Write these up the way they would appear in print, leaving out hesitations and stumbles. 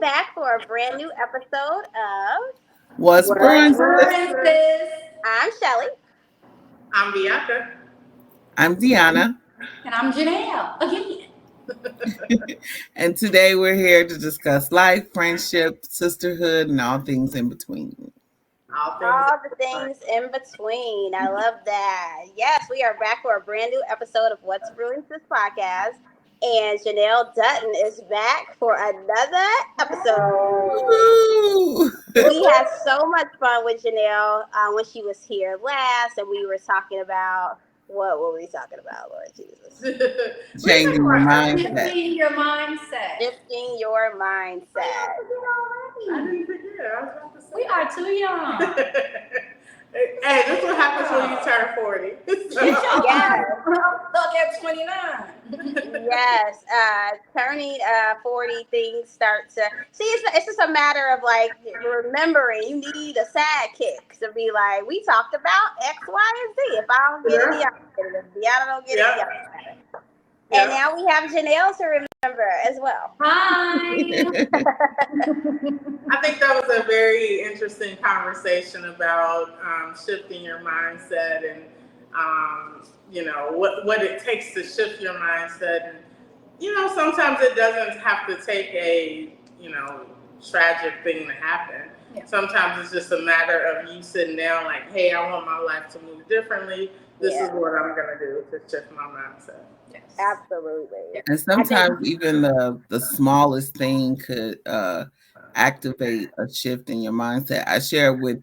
back for a brand new episode of What's What's brewing? Brewing, Sis? I'm Shelly. I'm Bianca. I'm Deanna. And I'm Janielle again. And today we're here to discuss life, friendship, sisterhood, and all things in between. All the things in between. I love that. Yes, we are back for a brand new episode of What's Brewing This podcast. And Janielle Dutton is back for another episode. Woo! We had so much fun with Janielle when she was here last, and we were talking about what were we talking about, Lord Jesus? Changing your mindset. Shifting your mindset. Shifting your mindset. I didn't forget. I was about to say. We are too young. Hey, this is what happens when you turn 40. Yes. Look at 29. Yes, turning 40, things start to see. It's just a matter of like remembering. You need a sidekick to be like, we talked about X, Y, and Z. If I don't get it, Deanna get it. If Deanna don't get it, Deanna get it. And now we have Janielle to remember as well. Hi. I think that was a very interesting conversation about shifting your mindset and what it takes to shift your mindset. And sometimes it doesn't have to take a tragic thing to happen. Yeah. Sometimes it's just a matter of you sitting down like, hey, I want my life to move differently. This is what I'm gonna do to shift my mindset. Yes. Absolutely. And sometimes even the smallest thing could activate a shift in your mindset. I shared with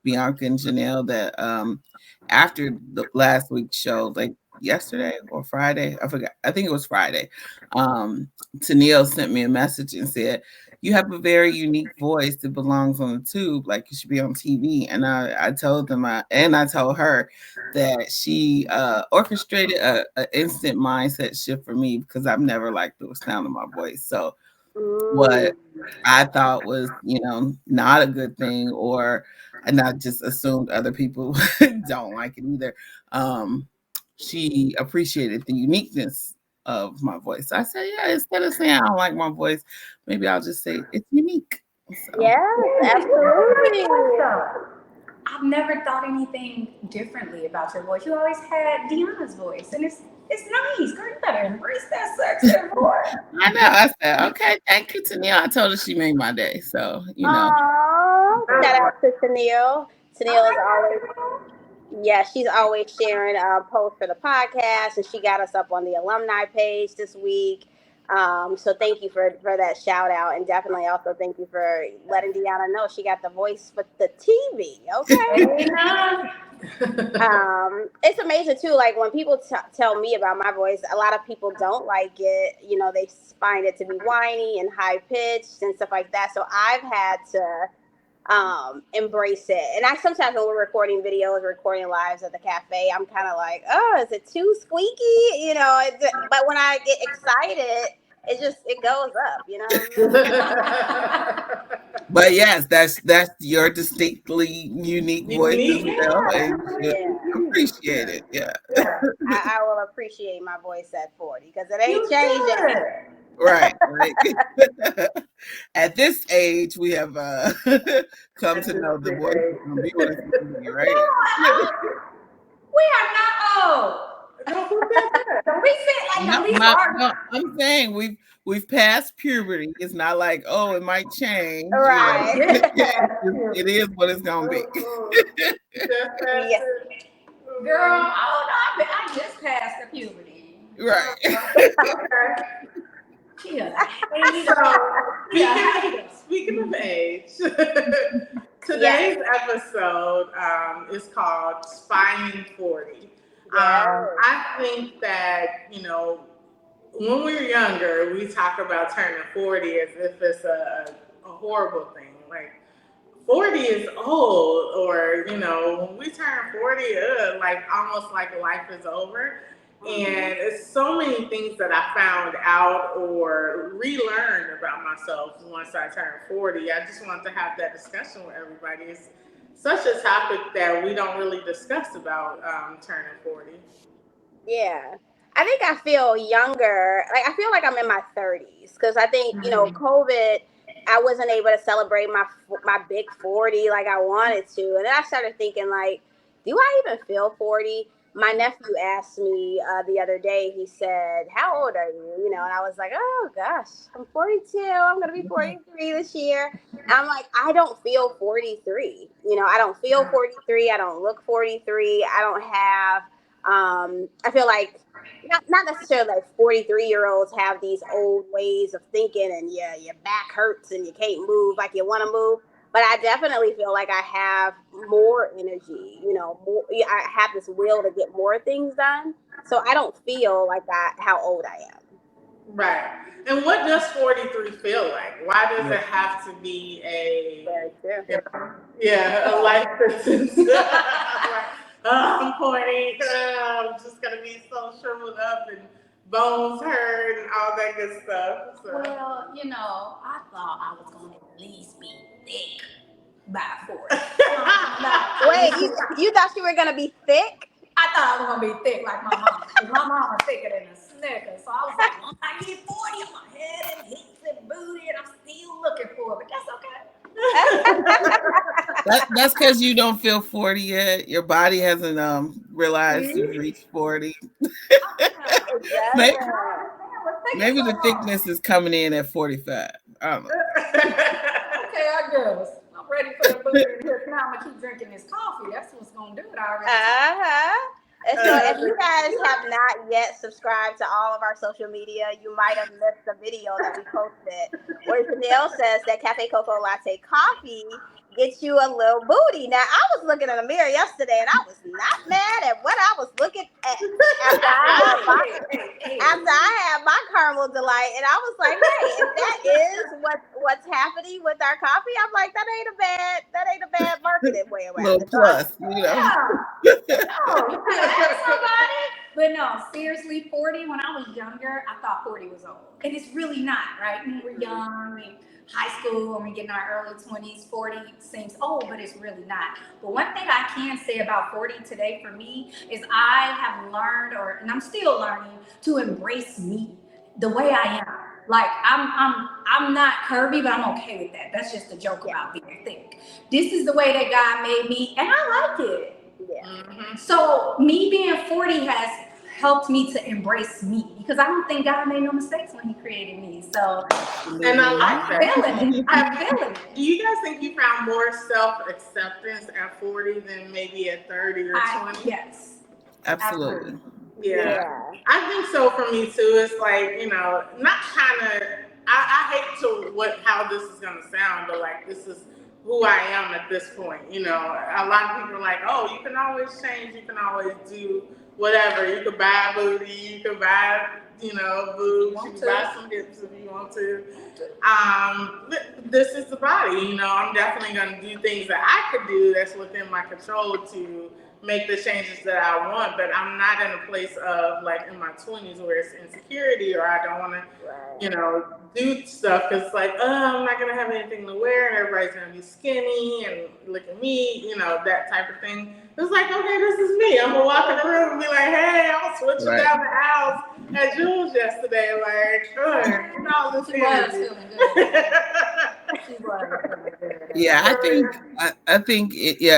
Bianca and Janielle that after the last week's show, like yesterday or Friday, I forgot. I think it was Friday. Tennille sent me a message and said, "You have a very unique voice that belongs on the tube. Like you should be on TV." And I told them, and I told her that she orchestrated an instant mindset shift for me because I've never liked the sound of my voice. So what I thought was, not a good thing, and I just assumed other people don't like it either. She appreciated the uniqueness of my voice. So I said, yeah, instead of saying I don't like my voice, maybe I'll just say it's unique. So. Yeah, absolutely. I've never thought anything differently about your voice. You always had Deanna's voice, and it's nice. Girl, you better embrace that sexy voice. I know. I said, okay, thank you, Tennille. I told her she made my day. So, Aww, shout out to Tennille. Tennille is always, she's always sharing posts for the podcast, and she got us up on the alumni page this week. So thank you for that shout out, and definitely also thank you for letting Deanna know she got the voice for the TV. Okay. It's amazing too. Like when people tell me about my voice, a lot of people don't like it. They find it to be whiny and high pitched and stuff like that. So I've had to embrace it. And I sometimes when we're recording videos, recording lives at the cafe, I'm kind of like, oh, is it too squeaky? But when I get excited, it goes up, But yes, that's your distinctly unique voice as well, and you appreciate it. Yeah. I will appreciate my voice at 40 because it ain't changing. Right. At this age, we have come to know the voice of the right? We are not old. Don't be fit like these are. No, I'm saying we've passed puberty. It's not like, oh, it might change. Right. It is what it's gonna be. Yes. Girl, I just passed the puberty. Right. Speaking of age, today's episode is called Spying 40. I think that, when we're younger, we talk about turning 40 as if it's a horrible thing. Like, 40 is old, or, when we turn 40, like almost like life is over. And it's so many things that I found out or relearned about myself once I turned 40. I just wanted to have that discussion with everybody. It's such a topic that we don't really discuss about turning 40. Yeah. I think I feel younger. Like I feel like I'm in my 30s because I think, COVID I wasn't able to celebrate my big 40 like I wanted to. And then I started thinking, like, do I even feel 40? My nephew asked me the other day, he said, how old are you? You know, and I was like, oh gosh, I'm 42. I'm going to be 43 this year. And I'm like, I don't feel 43. You know, I don't feel 43. I don't look 43. I don't have, I feel like, not necessarily like 43-year-olds have these old ways of thinking and your back hurts and you can't move like you want to move. But I definitely feel like I have more energy, you know, more, I have this will to get more things done. So I don't feel like how old I am. Right. And what does 43 feel like? Why does it have to be a life sentence? Like, I'm 40, I'm just gonna be so shriveled up and bones hurt and all that good stuff. So. Well, you know, I thought I was gonna at least be thick by 40. Wait, you thought you were gonna be thick? I thought I was gonna be thick like my mom. My mom was thicker than a Snicker. So I was like, once I get 40, I'm gonna head and hips and booty, and I'm still looking for it, but that's okay. That's because you don't feel 40 yet. Your body hasn't realized you've reached 40. Maybe the thickness is coming in at 45. I don't know. Okay, I guess. I'm ready for the booty and hips now. I'm gonna keep drinking this coffee. That's what's gonna do it already. And so if you guys have not yet subscribed to all of our social media, you might have missed the video that we posted where Janielle says that Cafe Coco Latte coffee gets you a little booty. Now, I was looking in the mirror yesterday and I was not mad at what I was looking at after I had my caramel delight. And I was like, hey, if that is what's happening with our coffee, I'm like, that ain't a bad marketing way around little it. plus, you know. But no, seriously, 40, when I was younger, I thought 40 was old. And it's really not, right? When we're young, high school, when we get in our early 20s, 40 seems old, but it's really not. But one thing I can say about 40 today for me is I have learned, and I'm still learning, to embrace me the way I am. Like I'm not curvy, but I'm okay with that. That's just a joke about being thick. This is the way that God made me, and I like it. Yeah. Mm-hmm. So me being 40 has helped me to embrace me because I don't think God made no mistakes when He created me. So, and I like that. I'm feeling it. Do you guys think you found more self-acceptance at 40 than maybe at 30 or 20? Yes, absolutely. Yeah, I think so for me too. It's like, you know, not trying to. I hate how this is gonna sound, but like this is who I am at this point. You know, a lot of people are like, oh, you can always change, you can always do whatever. You can buy a booty, you can buy, you know, boobs, you can buy some hips if you want to. This is the body, you know, I'm definitely gonna do things that I could do that's within my control to make the changes that I want, but I'm not in a place of like in my 20s where it's insecurity or I don't want to, you know, do stuff because it's like, I'm not gonna have anything to wear and everybody's gonna be skinny and look at me, you know, that type of thing. It's like, okay, this is me. I'm gonna walk in the room and be like, hey, I was switching down the house at Jules yesterday, like, sure, you know, this energy. Yeah, I think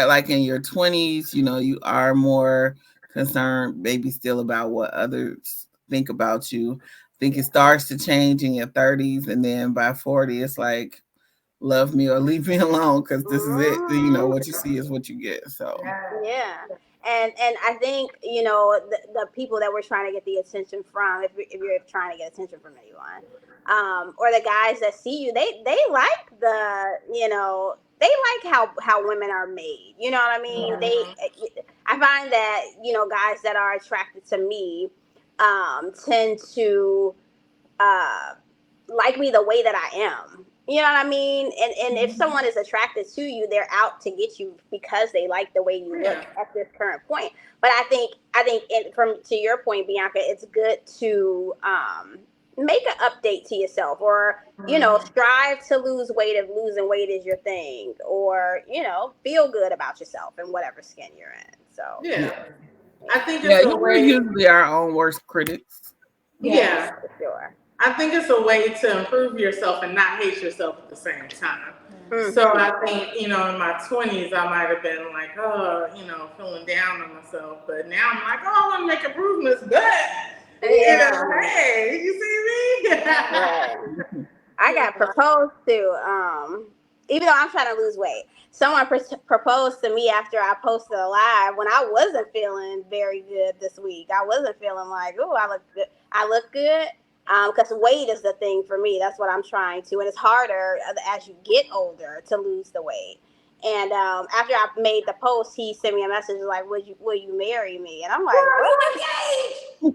like in your 20s, you know, you are more concerned maybe still about what others think about you. I think it starts to change in your 30s, and then by 40 it's like love me or leave me alone because this is it. You know, what you see is what you get. So yeah. And I think, you know, the people that we're trying to get the attention from, if you're trying to get attention from anyone, or the guys that see you, they like you know, they like how women are made. You know what I mean? I find that, you know, guys that are attracted to me tend to like me the way that I am. You know what I mean? And if someone is attracted to you, they're out to get you because they like the way you look at this current point. But I think to your point, Bianca, it's good to make an update to yourself, or you know, strive to lose weight if losing weight is your thing, or you know, feel good about yourself in whatever skin you're in. So I think it's we're usually our own worst critics. Yeah, for sure. I think it's a way to improve yourself and not hate yourself at the same time. So I think, in my 20s, I might have been like, feeling down on myself. But now I'm like, I want to make improvements. But, hey, you see me? I got proposed to, even though I'm trying to lose weight. Someone proposed to me after I posted a live when I wasn't feeling very good this week. I wasn't feeling like, oh, I look good. I look good. Because weight is the thing for me. That's what I'm trying to. And it's harder as you get older to lose the weight. And after I made the post, he sent me a message like, will you marry me? And I'm like, what?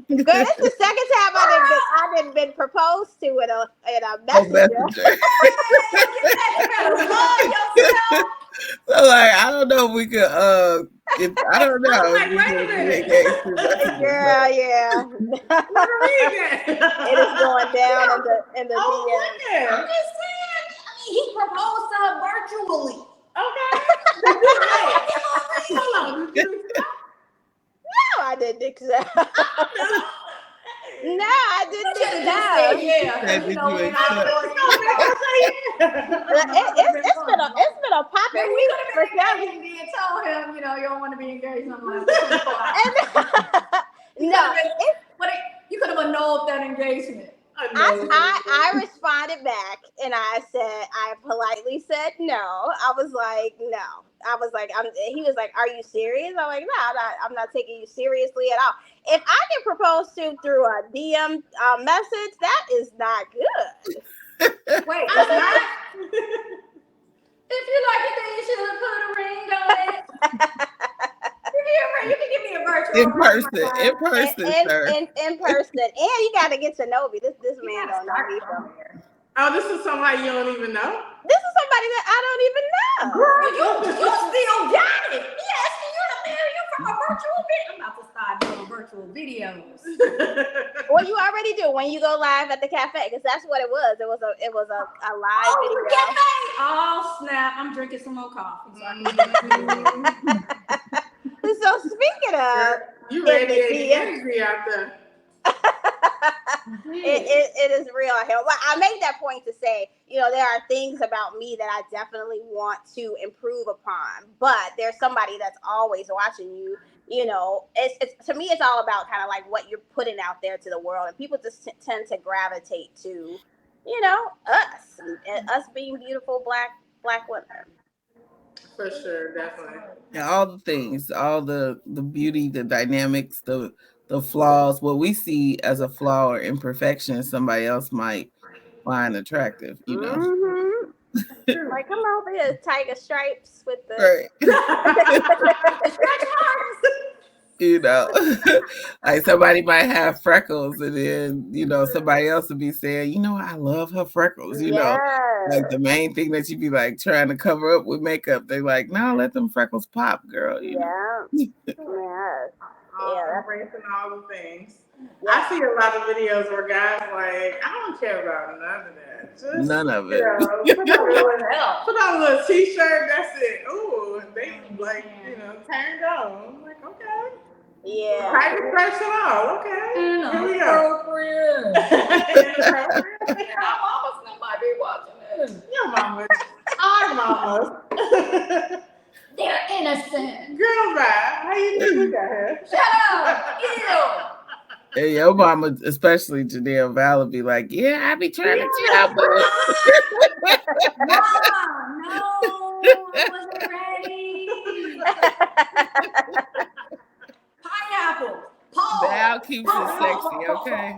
Girl, that's the second time I didn't been proposed to in a messenger. So like, I don't know if we could I don't know. Like, wait a minute. Girl, yeah. It is going down in the DM. I'm just saying, he proposed to her virtually. Okay. No, I didn't accept. No, I didn't accept. It's been a popping week for sure. You told him, you don't want to be engaged. I'm like, no, you could have annulled that engagement. I responded back and I politely said no. I was like, no. He was like, are you serious? I'm like, no, I'm not taking you seriously at all. If I get proposed to through a DM message, that is not good. Wait, it's not? If you like it, then you should have put a ring on it. You can give me a virtual in person, sir. In person, and you got to get to know me. This man don't know me from here. Oh, this is somebody you don't even know? This is somebody that I don't even know. Girl, you still got it. He asking you to marry you from a virtual video. I'm about to start doing virtual videos. Well, you already do when you go live at the cafe, because that's what it was. It was a live video. Cafe. Oh snap! I'm drinking some more coffee. So speaking of, you radiating energy out there. It is real. I made that point to say, there are things about me that I definitely want to improve upon, but there's somebody that's always watching you. It's to me, it's all about kind of like what you're putting out there to the world, and people just tend to gravitate to, us being beautiful black women. For sure, definitely. Yeah, all the things, all the beauty, the dynamics, the flaws, what we see as a flaw or imperfection, somebody else might find attractive, Mm-hmm. Like, come over here, tiger stripes with the like somebody might have freckles, and then somebody else would be saying, I love her freckles. Like the main thing that you be like trying to cover up with makeup. They're like, no, let them freckles pop, girl. Yeah. Embracing all the things. Yeah. I see a lot of videos where guys like, I don't care about none of that. Just, none of it. Put on a little t-shirt, that's it. Ooh, they like, turned on. I'm like, okay. Yeah. Tight expression all. Okay. Here we go. Inappropriate. Our mamas might be watching this. Your mamas. Our mamas. They're innocent. Girl, bye. How you think we got here? Shut up. Ew. Hey, your mama, especially Janielle Valor, be like, I be trying to tell, but Mom, no, I wasn't ready. Pineapple. Paul. Val keeps it sexy, okay?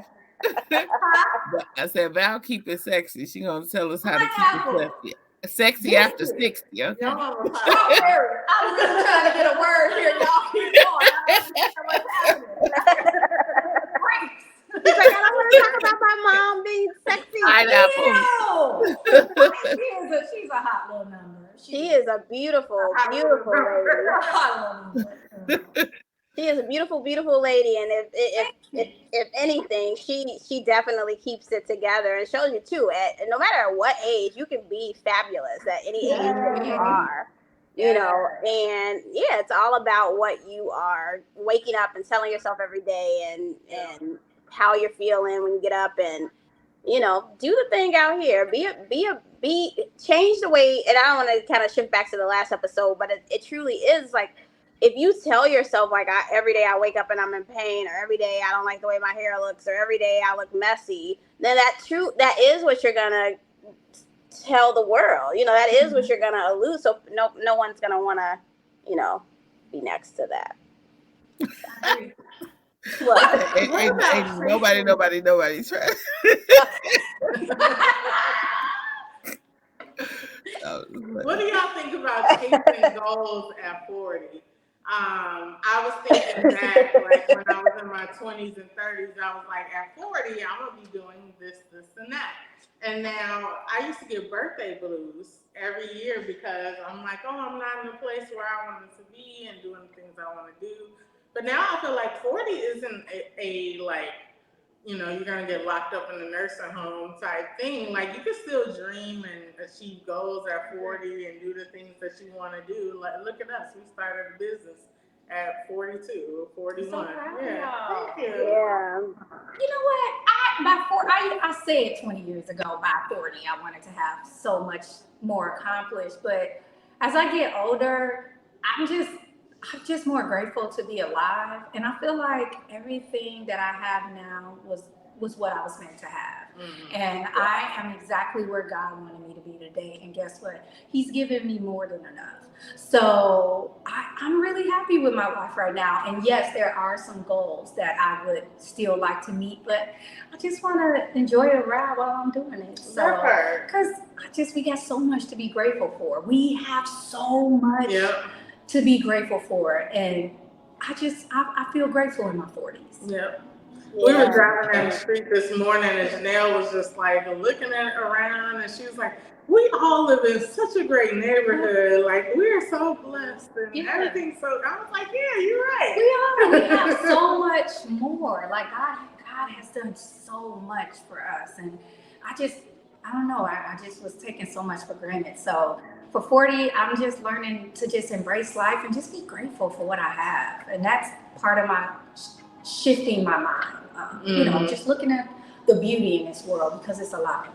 I said Val keep it sexy. She gonna tell us how to keep it sexy. Sexy after 60, okay? I was just trying to get a word here, y'all. Keep going. I don't know what's happening. He's like, I don't want to talk about my mom being sexy. She's a hot little number. She is a beautiful lady. She is a beautiful lady, and if anything, she definitely keeps it together and shows you too. No matter what age, you can be fabulous at any age that you are. And it's all about what you are waking up and telling yourself every day, and how you're feeling when you get up, and do the thing out here. Change the way. And I don't want to kind of shift back to the last episode, but it truly is like, if you tell yourself like, every day I wake up and I'm in pain, or every day I don't like the way my hair looks, or every day I look messy, then that is what you're gonna tell the world. That is what you're gonna allude. So no one's gonna want to, be next to that. Ain't nobody trying. What do y'all think about chasing goals at 40? I was thinking back, like when I was in my 20s and 30s, I was like, at 40, I'm gonna be doing this, and that. And now I used to get birthday blues every year because I'm like, oh, I'm not in a place where I wanted to be and doing the things I want to do. But now I feel like 40 isn't a like, you're going to get locked up in a nursing home type thing. Like, you can still dream and achieve goals at 40 and do the things that you want to do. Like, look at us. We started a business at 42 or 41. So proud of yeah. y'all. Thank you. Yeah. You know what? I said 20 years ago, by 40, I wanted to have so much more accomplished. But as I get older, I'm just more grateful to be alive. And I feel like everything that I have now was what I was meant to have. Mm-hmm. And I am exactly where God wanted me to be today. And guess what? He's given me more than enough. So I'm really happy with my life right now. And yes, there are some goals that I would still like to meet, but I just want to enjoy the ride while I'm doing it. So, because we got so much to be grateful for. We have so much to be grateful for. And I feel grateful in my 40s. Yep. Yeah. We were driving down the street this morning and Janielle was just like looking at around and she was like, we all live in such a great neighborhood. Like, we're so blessed and everything's so. I was like, yeah, you're right. We are. We have so much more. Like, God has done so much for us. And I don't know. I just was taking so much for granted. So for 40, I'm just learning to just embrace life and just be grateful for what I have. And that's part of my shifting my mind. Just looking at the beauty in this world because it's a lot.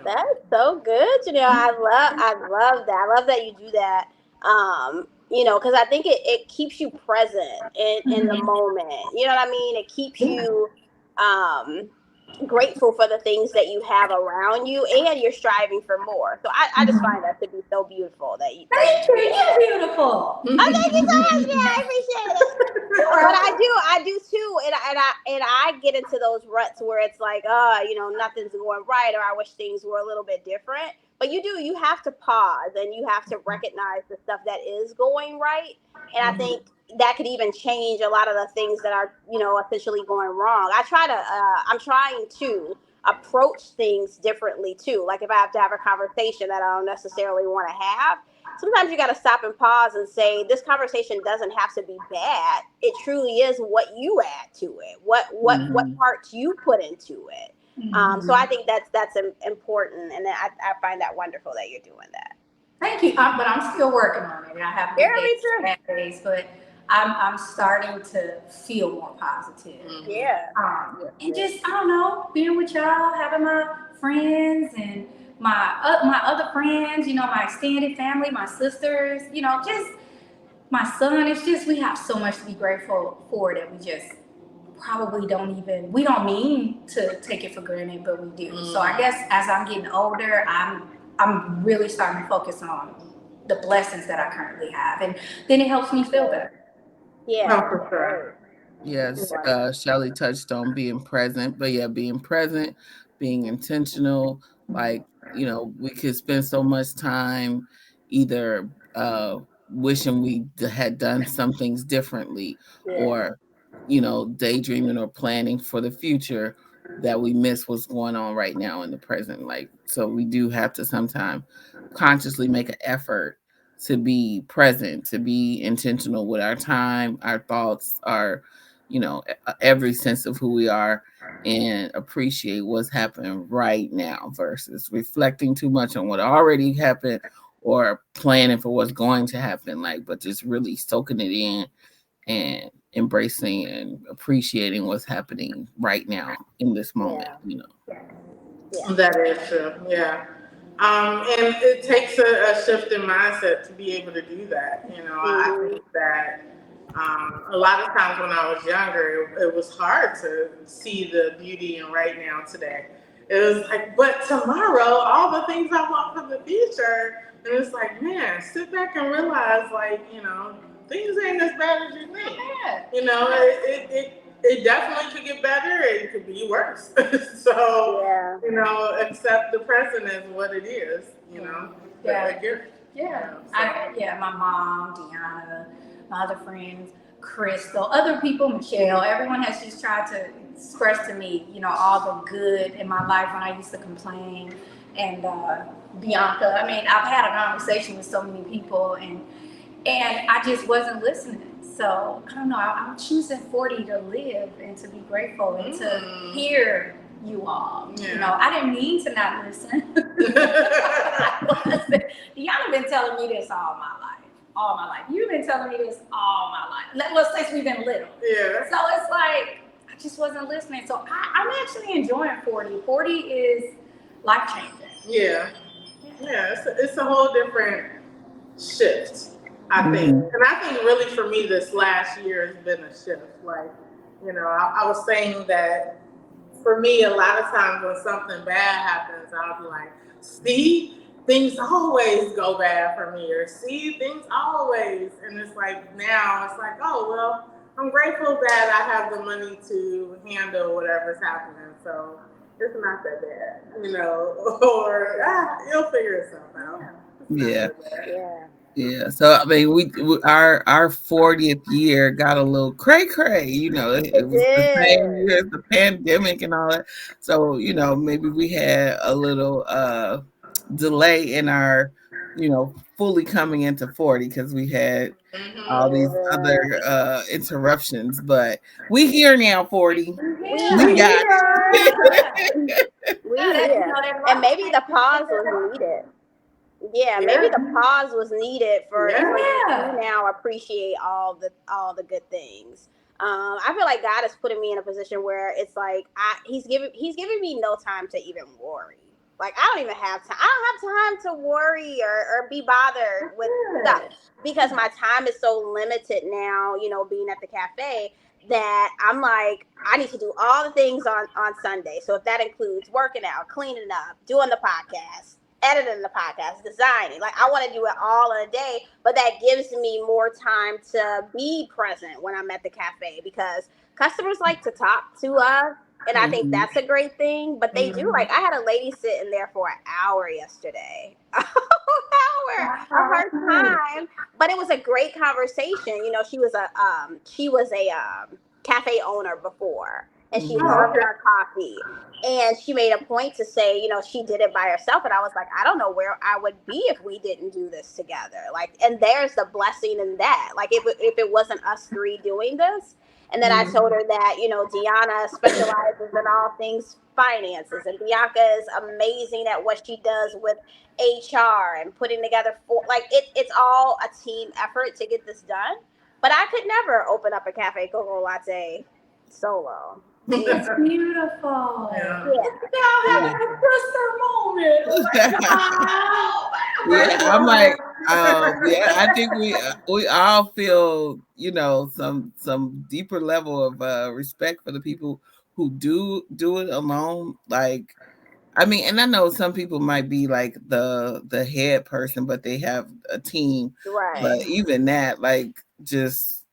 That's so good, I love that. I love that you do that. Because I think it keeps you present in the moment. You know what I mean? It keeps you grateful for the things that you have around you, and you're striving for more. So I just find that to be so beautiful that you. Thank you. You're beautiful. Oh, thank you so much. Yeah, I appreciate it. But I do too, and I get into those ruts where it's like, nothing's going right, or I wish things were a little bit different. But you have to pause and you have to recognize the stuff that is going right. And I think that could even change a lot of the things that are, essentially going wrong. I'm trying to approach things differently too. Like if I have to have a conversation that I don't necessarily want to have, sometimes you got to stop and pause and say, this conversation doesn't have to be bad. It truly is what you add to it, what parts you put into it. So I think that's important, and I find that wonderful that you're doing that. Thank you, but I'm still working on it. I have bad days, but I'm starting to feel more positive. And just, I don't know, being with y'all, having my friends and my other friends, my extended family, my sisters, just my son. It's just, we have so much to be grateful for that we just probably we don't mean to take it for granted, but we do. So I guess as I'm getting older, I'm really starting to focus on the blessings that I currently have, and then it helps me feel better. Yeah. For sure. Yes, Shelly touched on being present, but being present, being intentional. Like, we could spend so much time either wishing we had done some things differently, or daydreaming or planning for the future, that we miss what's going on right now in the present. Like, so we do have to sometimes consciously make an effort to be present, to be intentional with our time, our thoughts, our every sense of who we are, and appreciate what's happening right now versus reflecting too much on what already happened or planning for what's going to happen, but just really soaking it in and embracing and appreciating what's happening right now in this moment. Yeah. That is true. Yeah. And it takes a shift in mindset to be able to do that. I think that a lot of times when I was younger, it was hard to see the beauty in right now today. It was like, but tomorrow, all the things I want for the future, and it's like, man, sit back and realize, like, things ain't as bad as you think. It definitely could get better. It could be worse. So, accept the present as what it is. A gift. Yeah. My mom, Deanna, my other friends, Crystal, other people, Michelle, everyone has just tried to express to me, all the good in my life when I used to complain. And Bianca, I mean, I've had a conversation with so many people and I just wasn't listening. So I don't know, I'm choosing 40 to live and to be grateful and to hear you all. Yeah. I didn't mean to not listen. Y'all have been telling me this all my life. You've been telling me this all my life. Well, since we've been little. Yeah. So it's like, I just wasn't listening. So I'm actually enjoying 40. 40 is life-changing. Yeah. Yeah, it's a whole different shift, I think. And I think really for me this last year has been a shift. Like, I was saying that for me, a lot of times when something bad happens, I'll be like, see, things always go bad for me, or see, things always. And it's like, now it's like, oh, well, I'm grateful that I have the money to handle whatever's happening. So it's not that bad, or you'll figure itself out. Yeah. Yeah. Yeah. So I mean, we our 40th year got a little cray. It was the same year as the pandemic and all that. So maybe we had a little delay in our fully coming into 40 because we had all these other interruptions. But we here now, 40. We got it. We here. And maybe the pause was needed. Yeah, maybe the pause was needed for you to now appreciate all the good things. I feel like God is putting me in a position where it's like He's giving me no time to even worry. Like I don't even have time. I don't have time to worry or be bothered with stuff because my time is so limited now. Being at the cafe, that I'm like, I need to do all the things on Sunday. So if that includes working out, cleaning up, doing the podcast, editing the podcast, designing, like I want to do it all in a day, but that gives me more time to be present when I'm at the cafe because customers like to talk to us. And I think that's a great thing, but they do. Like I had a lady sitting there for an hour yesterday, an hour of her time, but it was a great conversation. She was a cafe owner before, and she loved our coffee. And she made a point to say, she did it by herself. And I was like, I don't know where I would be if we didn't do this together. Like, and there's the blessing in that. Like, if it wasn't us three doing this. And then I told her that, Deanna specializes in all things finances. And Bianca is amazing at what she does with HR and putting together, it's all a team effort to get this done. But I could never open up a cafe cocoa latte solo. It's beautiful. Yeah. Y'all have a sister moment. Yeah, I'm like, I think we all feel, some deeper level of respect for the people who do it alone. Like, I mean, and I know some people might be like the head person, but they have a team. Right. But even that, like, just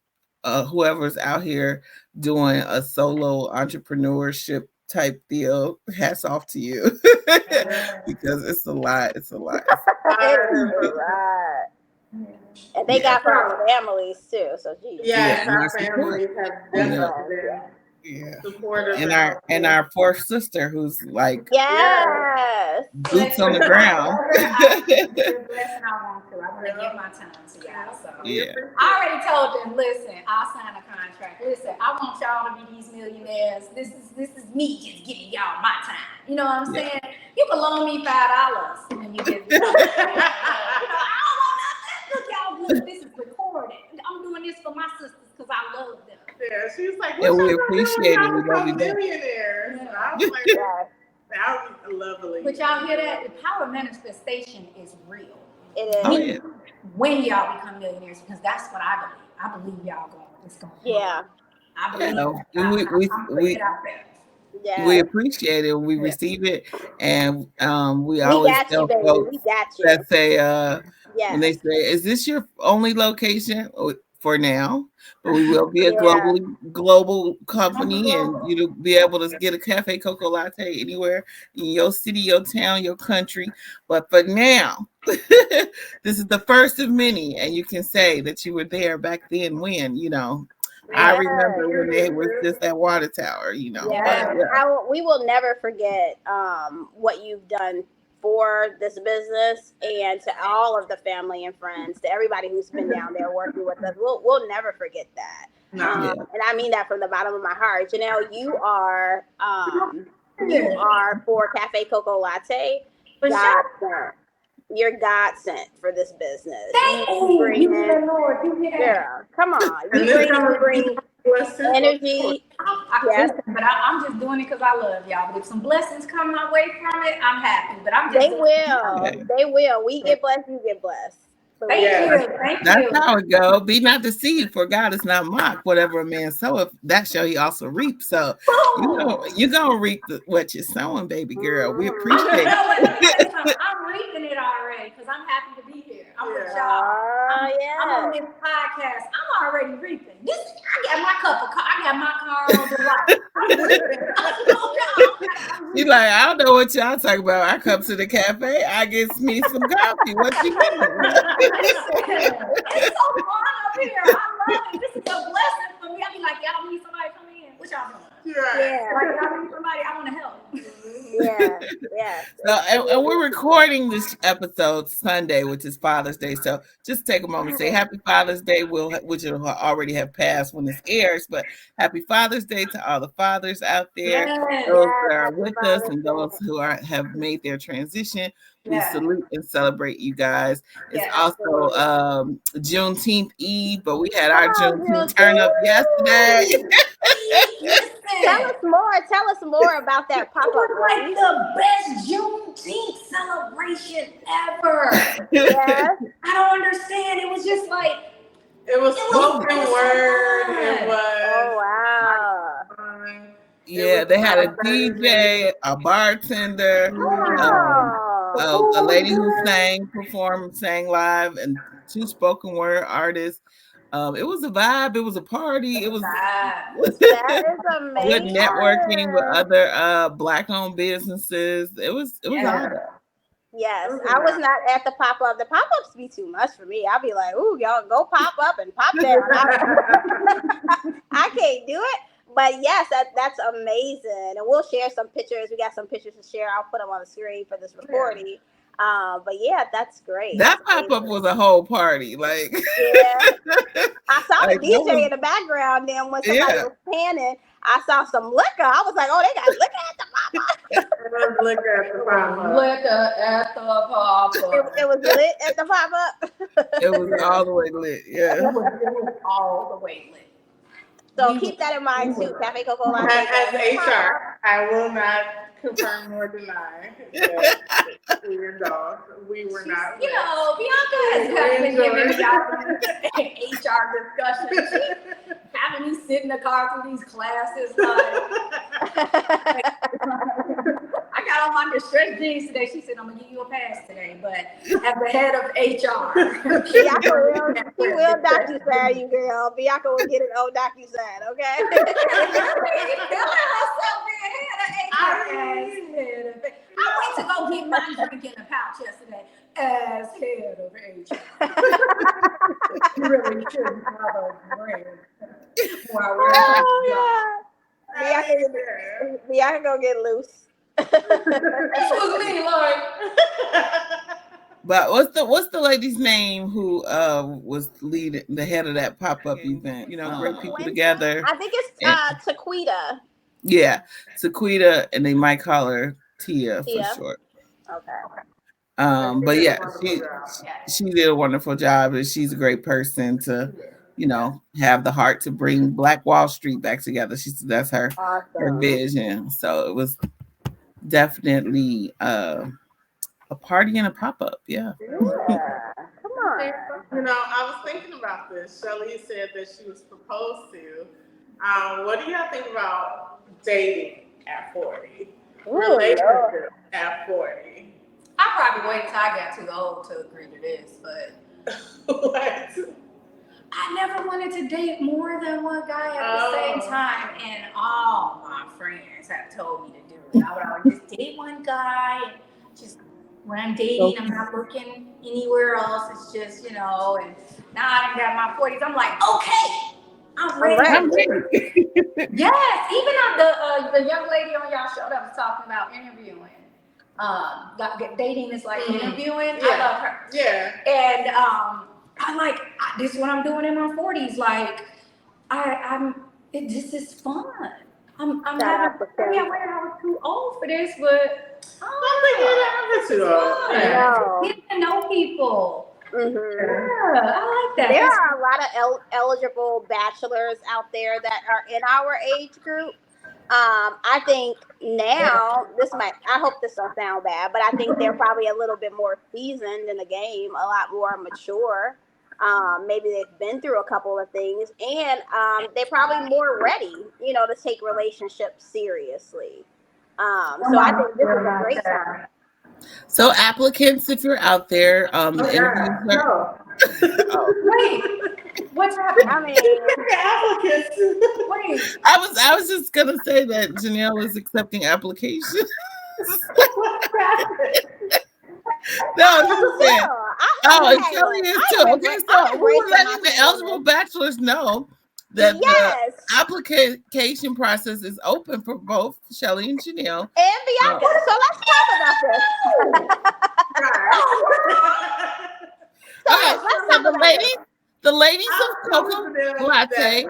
whoever's out here doing a solo entrepreneurship type deal, hats off to you. Because it's a lot. It's a lot. Right. And they got from families too. So geez. Our families have definitely been supportive. And our fourth sister, who's like boots on the ground. The blessing I want to. I want to give my time to y'all. So I already told them, listen, I'll sign a contract. Listen, I want y'all to be these millionaires. This is me just giving y'all my time. You know what I'm saying? You can loan me $5 when you give me. I don't want nothing. Look, y'all, look, this is recorded. I'm doing this for my sisters because I love them. Yeah, she's like, and we appreciate it. We love you. Millionaires. I was like, I lovely. But y'all hear that? The power of manifestation is real. It is. Oh, yeah. When y'all become millionaires, because that's what I believe. I believe y'all going. It's going. Yeah. I believe. Yeah, I'm putting it out there. Yeah. We appreciate it. We receive it, and we always got you, tell baby. folks We got you. that say when they Yes. say, "Is this your only location?" For now, but we will be a Yeah. global company, and you'll be able to get a cafe cocoa latte anywhere in your city, your town, your country. But for now, this is the first of many, and you can say that you were there back then when, I Yes. remember when they was just that water tower, Yes. But yeah. We will never forget what you've done for this business, and to all of the family and friends, to everybody who's been down there working with us. We'll never forget that. Yeah. And I mean that from the bottom of my heart. Janelle, you are for Cafe Coco Latte. God sent. You're God sent for this business. You hear Lord. You hear that? Girl, come on. You bring energy. Yes. But I'm just doing it because I love y'all. But if some blessings come my way from it, I'm happy. But I'm just They will. They will. We get blessed, you get blessed. Thank you. That's how it go. Be not deceived, for God is not mocked. Whatever a man soweth, that shall he also reap. So you're gonna reap what you're sowing, baby girl. We appreciate it. I'm reaping it already because I'm happy to be here. I'm with y'all. I'm on this podcast. I'm already reaping. I got my cup of coffee. I got my car on the right. I'm reaping. You like, I don't know what y'all talking about. I come to the cafe, I get me some coffee. What you mean? It's so fun up here. I love it. This is a blessing for me. I be like, y'all need somebody to come in. What y'all doing? Yeah. Like, y'all need somebody. I want to help. Yeah. So, and we're recording this episode Sunday, which is Father's Day. So just take a moment and say Happy Father's Day, which will already have passed when this airs, but Happy Father's Day to all the fathers out there, those that are with us and those who have made their transition. We salute and celebrate you guys. It's also Juneteenth Eve, but we had our Juneteenth turn up yesterday. Tell us more about that pop-up. It was like the best Juneteenth celebration ever. Yes. I don't understand. It was just like it was spoken word. It was. Oh wow. Yeah, they had a DJ, a bartender, a lady who sang live, and 2 spoken word artists. It was a vibe. It was a party. It was that is amazing. Good networking with other Black-owned businesses. It was all that. Yes, I was not at the pop-up. The pop-ups be too much for me. I'll be like, ooh, y'all go pop up and pop down. I can't do it. But yes, that's amazing. And we'll share some pictures. We got some pictures to share. I'll put them on the screen for this recording. But yeah, that's great. That pop-up was a whole party. Like, I saw the DJ in the background. Then when somebody was panning, I saw some liquor. I was like, oh, they got liquor at the pop-up. Liquor at the pop-up. It was lit at the pop-up. It was all the way lit. Yeah. It was all the way lit. So keep that in mind too. Cafe Coco Latte. As HR, I will not confirm nor deny that we were dogs. We were not. You know, Bianca has been giving y'all HR discussions. Having me sit in the car through these classes. I got on my distress jeans today. She said, I'm going to give you a pass today. But as the head of HR. Bianca will docu-sign you, girl. Bianca will get an old docu-sign, okay? I went to go get my drink in the pouch yesterday as head of HR. You really shouldn't have a drink while we're Bianca gonna get loose. This was me, like. But what's the lady's name who was leading the head of that pop-up event? You know, great people together. I think it's Taquita. Yeah, Taquita, and they might call her Tia for short. Okay. But yeah, she did a wonderful job, and she's a great person to, have the heart to bring Black Wall Street back together. That's her vision. So it was definitely a party and a pop-up. Yeah. Yeah. Come on. You know, I was thinking about this. Shelly said that she was proposed to. What do y'all think about dating at 40? Ooh, Relationships at 40? I probably wait until I got too old to agree to this, but What? I never wanted to date more than one guy at the same time, and all my friends have told me to do it. I would always just date one guy, and just when I'm dating, I'm not looking anywhere else. It's just, you know, and now I got my 40s. I'm like, okay, I'm ready. I'm ready. Yes, even on the young lady on y'all show that was talking about interviewing. Dating is like interviewing. Yeah. I love her. Yeah. And I'm like, this is what I'm doing in my 40s. Like, this is fun. I'm having. I was too old for this, but I think you're never too old. No. Getting to know people. Mm-hmm. Yeah, I like that. There are a lot of eligible bachelors out there that are in our age group. I think now I hope this don't sound bad, but I think they're probably a little bit more seasoned in the game, a lot more mature. Maybe they've been through a couple of things, and they're probably more ready, you know, to take relationships seriously. So I think this is a great time. So applicants, if you're out there, the interviews are. Wait, what's happening? I mean, applicants. Wait. I was just gonna say that Janielle is accepting applications. No, I'm just saying. And Shelly is too. Okay, so we're letting the eligible bachelors know that the application process is open for both Shelly and Janielle. And Bianca. So let's talk about this. So the ladies of Cocoa Latte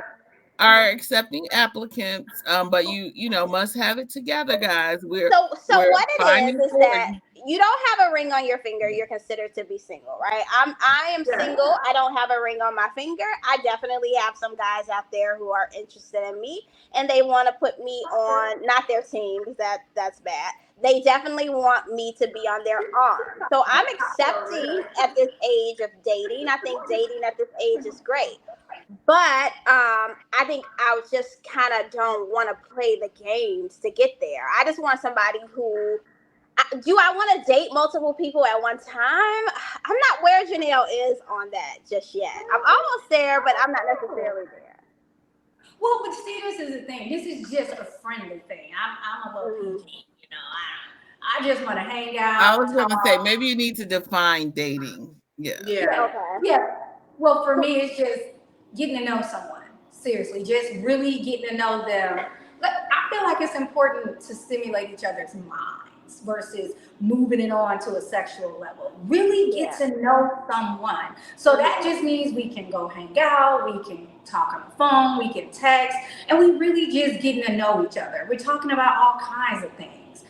are accepting applicants, but you know must have it together, guys. So what it is that you don't have a ring on your finger, you're considered to be single, right? I am single. I don't have a ring on my finger. I definitely have some guys out there who are interested in me, and they want to put me on not their team because that's bad. They definitely want me to be on their arm. So I'm accepting at this age of dating. I think dating at this age is great. But I think I just kind of don't want to play the games to get there. I just want somebody who, do I want to date multiple people at one time? I'm not where Janielle is on that just yet. I'm almost there, but I'm not necessarily there. Well, but see, this is the thing. This is just a friendly thing. I'm a little PG, you know. I just want to hang out. I was going to say, maybe you need to define dating. Yeah. Okay. Yeah. Well, for me, it's just getting to know someone. Seriously, just really getting to know them. I feel like it's important to stimulate each other's minds versus moving it on to a sexual level. Really get to know someone. So that just means we can go hang out, we can talk on the phone, we can text, and we really just getting to know each other. We're talking about all kinds of things.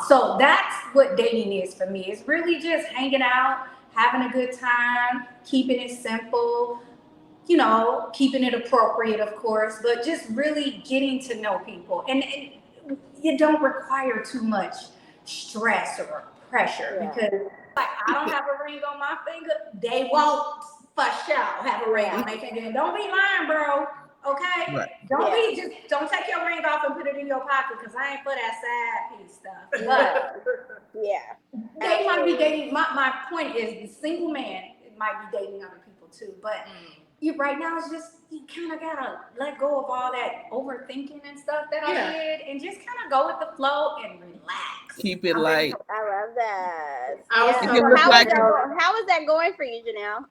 So that's what dating is for me. It's really just hanging out, having a good time, keeping it simple, you know, keeping it appropriate, of course, but just really getting to know people. And it don't require too much stress or pressure because like I don't have a ring on my finger. They won't for sure have a ring on their finger. And don't be lying, bro. Okay? Right. Don't take your ring off and put it in your pocket because I ain't for that side piece stuff. But they might be dating. My point is the single man might be dating other people too. But right now it's just you kind of gotta let go of all that overthinking and stuff that I did and just kind of go with the flow and relax. Keep it light. I love that. How is that going for you, Janielle?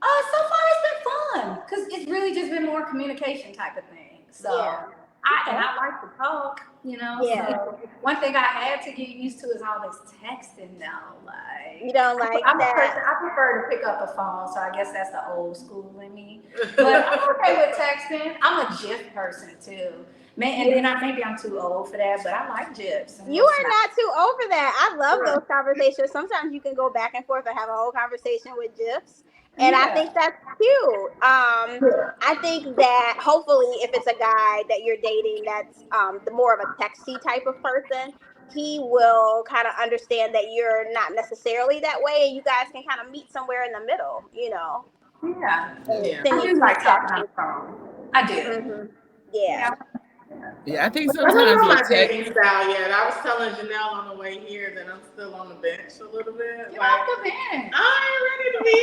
So far it's been fun because it's really just been more communication type of thing. So I like to talk, you know. So one thing I had to get used to is all this texting now. Like you don't like that. I prefer to pick up a phone, so I guess that's the old school in me. But I'm okay with texting. I'm a GIF person too. Man, and then maybe I'm too old for that, but I like GIFs. You are not too old for that. I love those conversations. Sometimes you can go back and forth and have a whole conversation with GIFs. And I think that's cute. I think that hopefully if it's a guy that you're dating that's the more of a texty type of person, he will kind of understand that you're not necessarily that way, and you guys can kind of meet somewhere in the middle, you know. Yeah. Yeah. Then I you do like can talking on the phone. I do. Mm-hmm. Yeah. Yeah, I think I don't sometimes know my with tech, dating style yet. I was telling Janielle on the way here that I'm still on the bench a little bit. Get Like, off the bench. I ain't ready to be.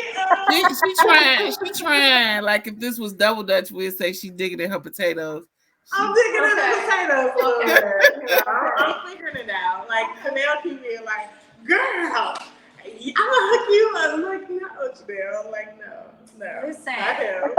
she trying. Like if this was double Dutch, we'd say she digging in her potatoes. I'm digging in the Okay. potatoes a little Okay. bit. You know, Okay. I'm figuring it out. Like Janielle keep being like, "Girl, I'm gonna hook you up." I'm like, "No, Janielle." I'm like, no, Listen. not him.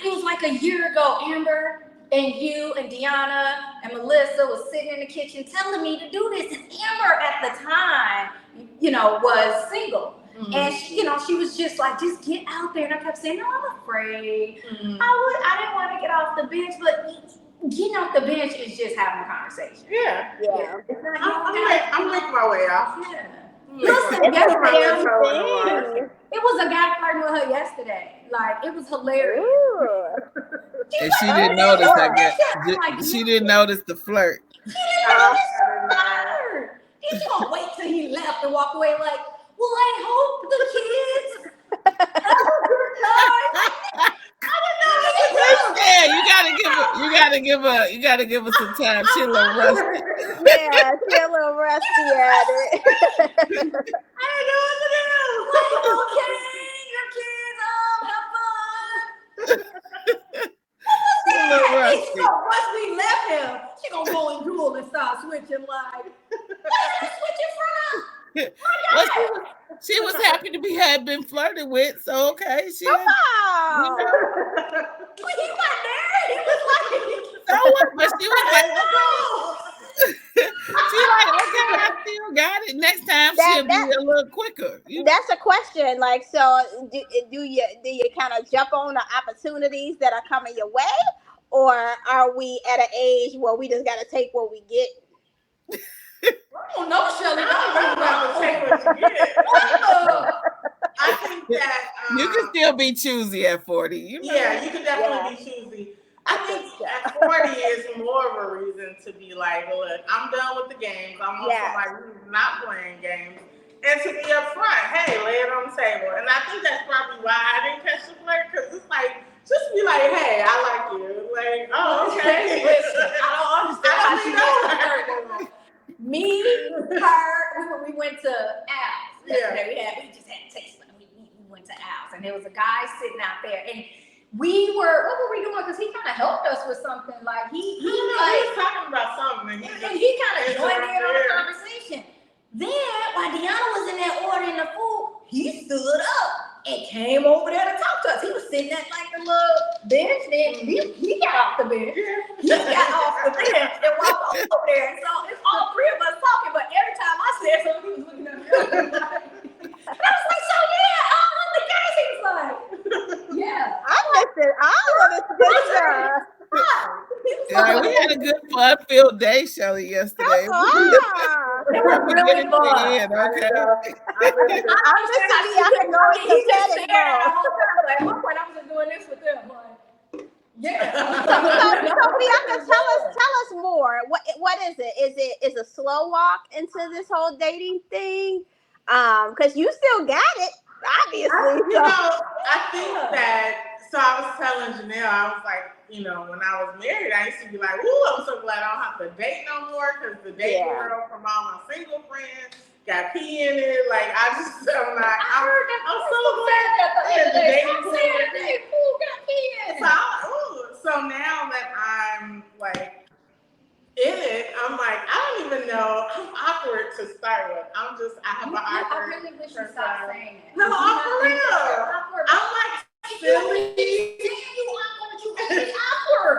It was like a year ago, Amber and you and Deanna and Melissa was sitting in the kitchen telling me to do this. And Amber at the time, you know, was single. Mm-hmm. And she, you know, she was just like, just get out there. And I kept saying, no, I'm afraid. Mm-hmm. I didn't want to get off the bench, but getting off the bench is just having a conversation. Yeah. It's not I'm making my way off. Yeah. Listen, It's that's a the damn thing. thing. It was a guy flirting with her yesterday. Like, it was hilarious. Ooh. And she didn't notice, I guess. She didn't notice the flirt. She didn't know this flirt. Then she gonna wait till he left and walk away like, well, I hope the kids have a good time. I didn't know Yeah, you gotta give her some time. She a little rusty. Yeah, she a little rusty at it. I didn't know what to do. Like, okay, your kids, have fun. She a little rusty. So once we left him, she gonna go in duel and start switching like, what are you switching from? Well, she was happy to be had been flirted with, so okay. She Wow. Well, he wasn't there. He was like, so what? But she was like, okay. She like, okay, I still got it. Next time she'll be a little quicker. That's a question. Like, so do you kind of jump on the opportunities that are coming your way, or are we at an age where we just got to take what we get? I don't know, Shelly. I'm take what you get. I think that you can still be choosy at 40. You know? Yeah, you can definitely be choosy. I think at 40 is more of a reason to be like, look, I'm done with the games. I want somebody who's not playing games. And to be upfront, hey, lay it on the table. And I think that's probably why I didn't catch the flirt, because it's like, just be like, hey, I like you. Like, oh, okay. Listen, I don't understand how she knows. Me, her, we went to Al's yesterday. We just had a taste. We went to Al's, and there was a guy sitting out there, and what were we doing? Because he kind of helped us with something. Like he was talking about something, and he kind of joined in on the conversation. Then while Deanna was in there ordering the food, he stood up and came over there to talk to us. He was sitting at like a little bench. Then he got off the bench. He got off the bench and walked over there. And so it's all three of us talking. But every time I said something, he was looking at me. And I was like, so yeah, the guys. He was like, yeah. I missed all of this good stuff. Yeah, we had a good fun-filled day, Shelly, yesterday. It was really fun. Okay. I'm just happy I can go into pathetic mode. At one point, I was just doing this with them. Like, yeah. So Bianca, tell us more. What is it? Is a slow walk into this whole dating thing? Because you still got it, obviously. I think that. So I was telling Janielle, I was like, when I was married, I used to be like, ooh, I'm so glad I don't have to date no more, because the dating girl from all my single friends got pee in it. Like, I'm so glad. The dating pool got pee in it. So now that I'm like in it, I'm like, I don't even know. I'm awkward to start with. I have an awkward. I really wish you stopped saying it. No, I'm for real. I'm like silly.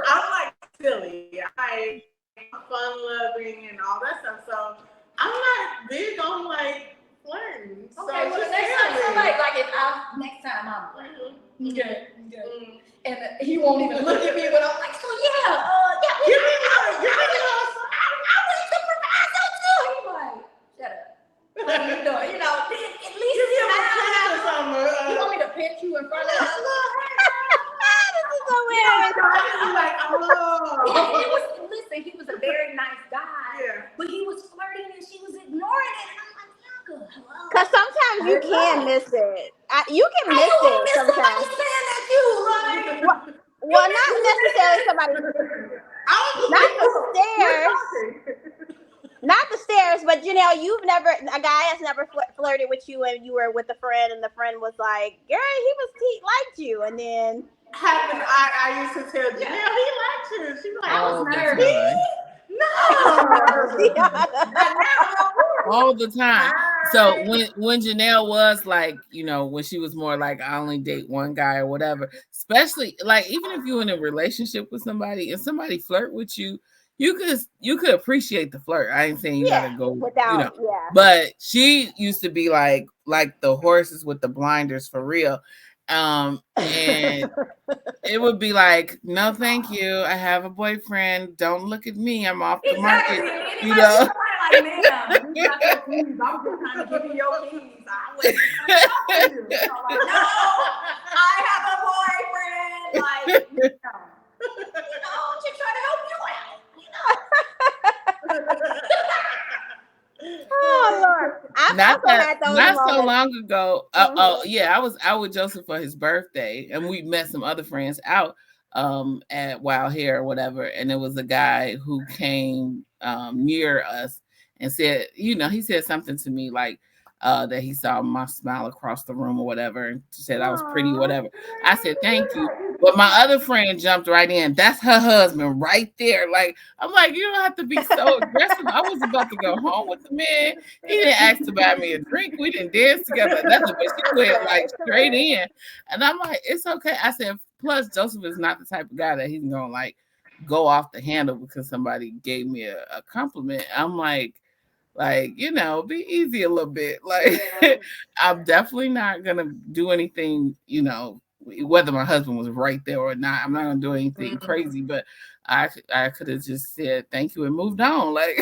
I'm like silly. I'm fun loving and all that stuff. So I'm not big on like flirting. Okay, well the next time, next time I'm like, okay. And he won't even look at me when I'm like, so yeah, give me one. I went to Proviso too. He's like, shut up. What are you doing? At least give me a kiss or something. You want me to pinch you in front of us? This is so weird. I'm like, oh. Listen, he was a very nice guy. Yeah. but he was flirting and she was ignoring it. And I'm like, Bianca, hello. Because sometimes you can miss it. You can miss it sometimes. Saying that you like. Well, not necessarily somebody. Not the stairs. Not the stairs, but Janielle, a guy has never flirted with you and you were with a friend and the friend was like, girl, he liked you. And then. I used to tell Janielle, he liked you. She was like, I was nervous. No. All the time. So when Janielle was like, when she was more like, I only date one guy or whatever, especially like even if you're in a relationship with somebody and somebody flirt with you, you could appreciate the flirt. I ain't saying you gotta go without, but she used to be like the horses with the blinders for real. And it would be like, no, thank you. I have a boyfriend. Don't look at me. I'm off the market. Like, ma'am, you got your keys. I'm just trying to give you your keys. I wasn't trying to talk to you. So like, no, I have a boyfriend. Like, just trying to help you out. Oh Lord! Not so long ago. I was out with Joseph for his birthday, and we met some other friends out at Wild Hair or whatever. And there was a guy who came near us and said, he said something to me like that he saw my smile across the room or whatever, and said I was pretty or whatever. I said thank you, but my other friend jumped right in. That's her husband right there. Like, I'm like, you don't have to be so aggressive. I was about to go home with the man. He didn't ask to buy me a drink. We didn't dance together. Nothing, but she went like straight in. And I'm like, it's okay. I said, plus Joseph is not the type of guy that he's gonna like go off the handle because somebody gave me a compliment. I'm like, be easy a little bit. Like, I'm definitely not gonna do anything, whether my husband was right there or not. I'm not gonna do anything crazy, but I could have just said thank you and moved on. Like,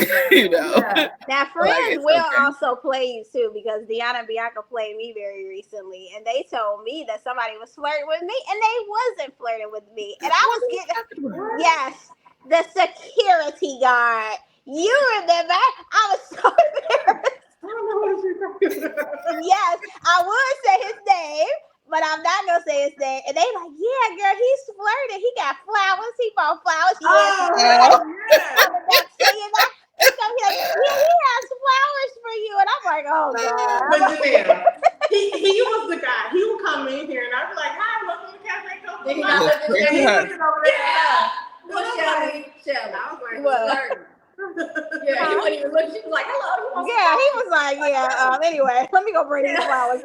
Now friends will also play you too, because Deanna and Bianca played me very recently, and they told me that somebody was flirting with me, and they wasn't flirting with me, and I was getting the security guard. You remember? I was so embarrassed. I don't know what you're talking about. Yes, I would say his name, but I'm not gonna say his name. And they like, yeah, girl, he's flirting. He got flowers. He bought flowers. Yeah. I was not saying that. And so he's like, yeah, he has flowers for you. And I'm like, oh God. But Janielle, he was the guy. He would come in here, and I'd be like, hi, welcome to Cafe Coco. Then he looking over there. Shelly. I was like, yeah, he wouldn't even look. She was like, hello. Yeah, he was like, anyway, let me go bring these flowers.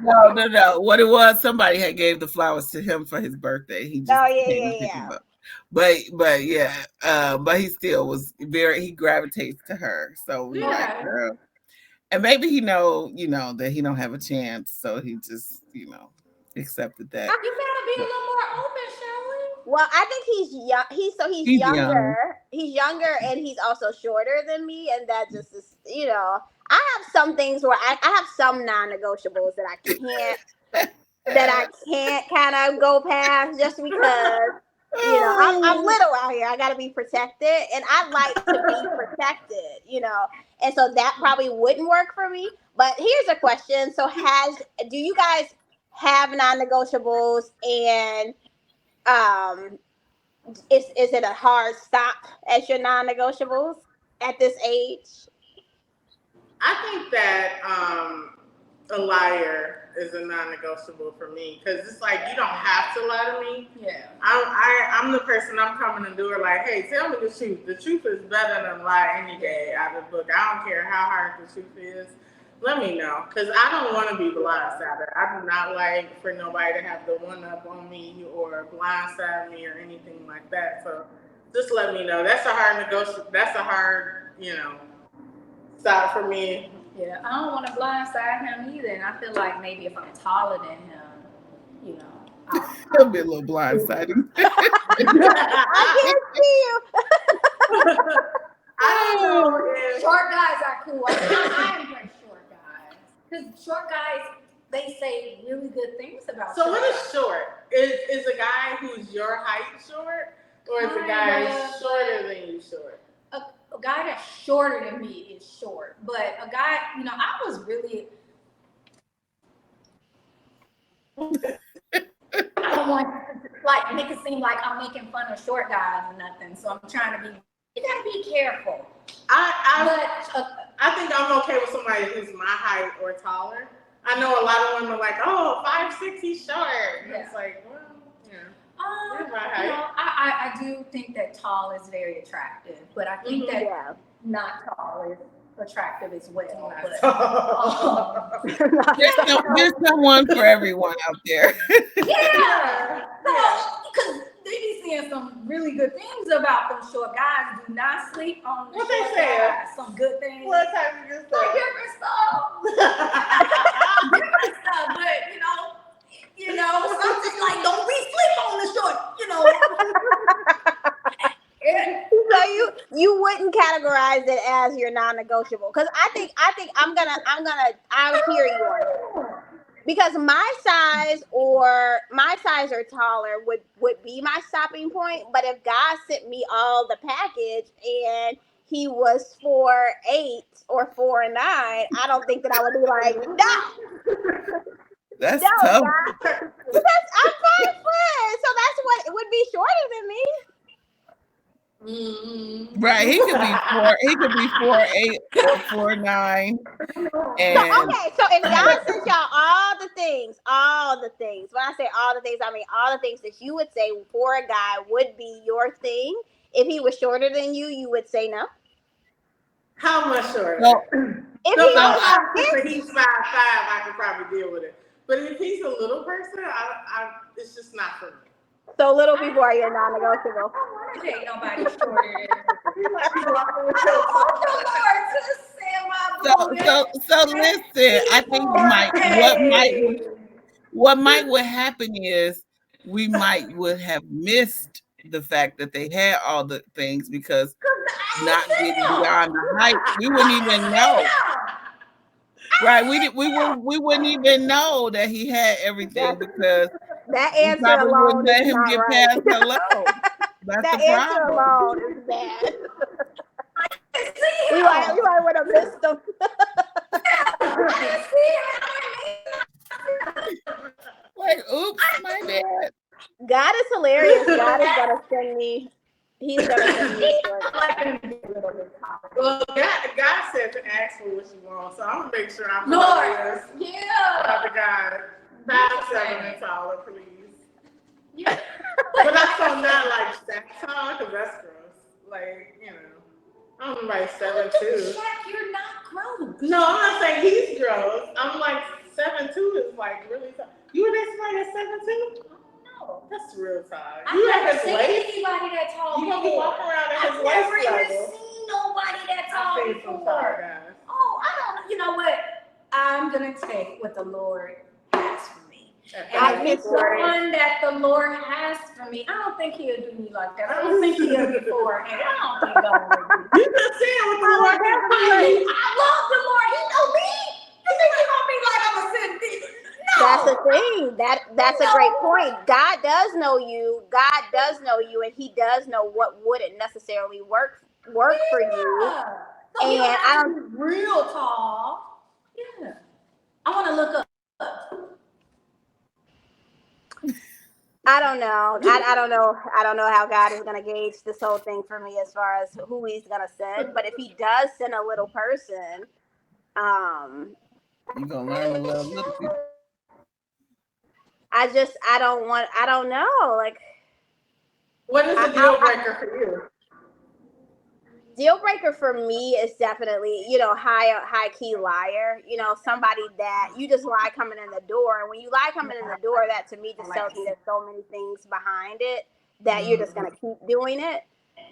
No. What it was, somebody had gave the flowers to him for his birthday. He just But he still was he gravitates to her. So we like, girl. And maybe he know that he don't have a chance. So he just, accepted that. You gotta be a little more open, Shelly. Well, I think he's young. He's younger. Young. He's younger, and he's also shorter than me, and that just is, I have some things where I have some non-negotiables that I can't kind of go past just because I'm little out here. I got to be protected, and I like to be protected, and so that probably wouldn't work for me. But here's a question: so, do you guys have non-negotiables, and is it a hard stop at your non-negotiables at this age? I think that a liar is a non-negotiable for me, because it's like you don't have to lie to me. Yeah. I'm the person, I'm coming to do it like, hey, tell me the truth. The truth is better than lie any day out of the book. I don't care how hard the truth is. Let me know, because I don't want to be blindsided. I do not like for nobody to have the one up on me or blindside me or anything like that. So just let me know. That's a hard That's a hard, stop for me. Yeah, I don't want to blindside him either. And I feel like maybe if I'm taller than him, he'll be a little blindsiding. I can't see you. I don't know. Short guys are cool. I embrace short guys. Because short guys, they say really good things about So what is short? Is a guy who's your height short? Or is a guy shorter than you short? A guy that's shorter than me is short, but a guy, you know, I was really. I don't want like make it seem like I'm making fun of short guys or nothing. So I'm trying to be. You gotta be careful. I think I'm okay with somebody who's my height or taller. I know a lot of women are like, oh, 5'6", he's short. And it's like, well, yeah. You know, I do think that tall is very attractive, but I think that not tall is attractive as well. But, there's someone for everyone out there. Yeah, because they be saying some really good things about them short guys. Do not sleep on the what short they say? guys. Some good things. What type of good stuff? Like different stuff. Different stuff, but you know, something like don't be sleep on the short. You know. So you wouldn't categorize it as your non-negotiable, because I think I'll hear you on that. Because my size or taller would be my stopping point. But if God sent me all the package and he was 4'8" or 4'9", I don't think that I would be like, no. That's tough. God. Because I'm 5 foot, so that's what it would be shorter than me. Right, he could be 4'8" or 4'9". And so if God sent y'all all the things, when I say all the things, I mean all the things that you would say for a guy would be your thing. If he was shorter than you, you would say no. How much shorter? If he's 5'5", I could probably deal with it. But if he's a little person, it's just not for me. So little people are your non-negotiable. Ain't nobody shorter So listen, I think what would happen is we would have missed the fact that they had all the things, because not getting beyond the height, we wouldn't even know. Right, we wouldn't even know that he had everything, because that answer alone wouldn't let is him not get right. past hello. That's that the answer problem. alone is bad. we might would have missed them. Like, oops, my bad. God is hilarious. God is gonna send me. He's gonna send me. Well, God said to ask for what you want, so I'm gonna make sure I'm Lord. Father God, 5'7" and taller, please. Yeah. But also not like that tall, because that's gross. Like, I'm like 7'2". You're not gross. No, I'm not saying he's gross. I'm like 7'2" is like really tall. You were somebody that's 7'2"? No, that's real tall. I've never seen anybody that tall. You gonna be walking around at his waist level. I've never even seen nobody that tall I've seen some tall guys. Oh, I don't. You know what? I'm gonna take what the Lord has for me. And it's the one that the Lord has for me. I don't think he'll do me like that. I don't think he'll be for it. I don't think God will do. You just saying what the Lord has for me. I love the Lord. He know me. You think he's gonna be like I'm a sin thief? No. That's the thing. That's a great point. God does know you. And he does know what wouldn't necessarily work for you. So and I don't be real tall. Yeah. I want to look up. I don't know. I don't know. I don't know how God is going to gauge this whole thing for me as far as who he's going to send. But if he does send a little person, you're going to learn to love little people. I don't know. Like, what is a deal breaker for you? Deal breaker for me is definitely, high key liar. Somebody that you just lie coming in the door. And when you lie coming in the door, that to me just tells me there's so many things behind it that you're just gonna keep doing it.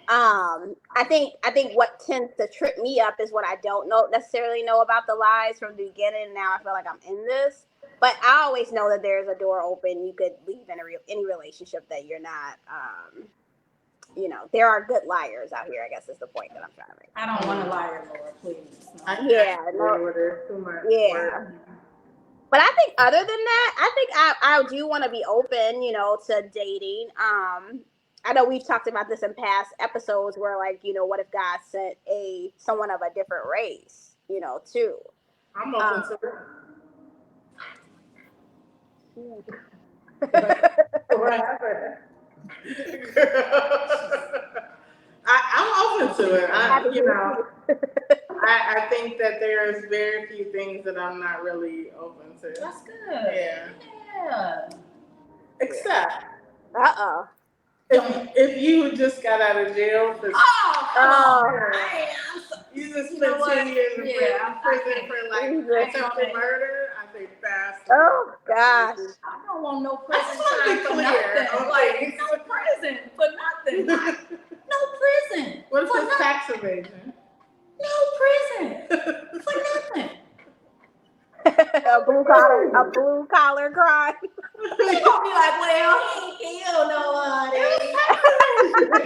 I think what tends to trip me up is what I don't necessarily know about the lies from the beginning. Now I feel like I'm in this, but I always know that there's a door open. You could leave in any relationship that you're not. There are good liars out here, I guess is the point that I'm trying to make. I don't want a liar, Lord, please. Yeah. But I think other than that, I think I do want to be open, to dating. I know we've talked about this in past episodes where, like, what if God sent a someone of a different race, too. I'm open to it. Whatever. I'm open to it. I think that there's very few things that I'm not really open to. That's good. Yeah. Except. If you just got out of jail for you just spent 2 years in prison for like attempted murder, I think that's gosh. I don't want no prison time for nothing. Like no prison for nothing. No prison. What if it's tax evasion? No prison for nothing. a blue collar crime. They gonna be like, well, he ain't killed nobody.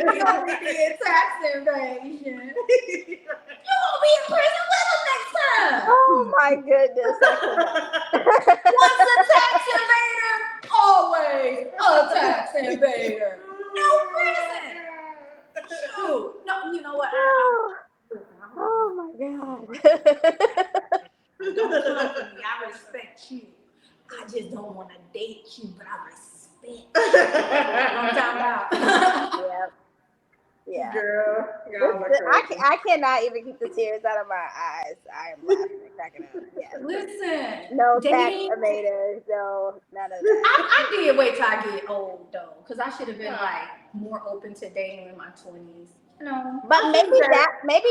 He gonna be doing tax evasion. You gonna be in prison with him next time. Oh my goodness. Once a tax invader, always a tax invader. No prison. Shoot. No, you know what? Oh my God. Don't come for me. I respect you. I just don't want to date you, but I respect you. I'm talking about. Yeah. Girl, I cannot even keep the tears out of my eyes. I am laughing and cracking up. Yeah. Listen. No tax evaders, no none of that. I did wait till I get old though, because I should have been like more open to dating in my 20s. No. But maybe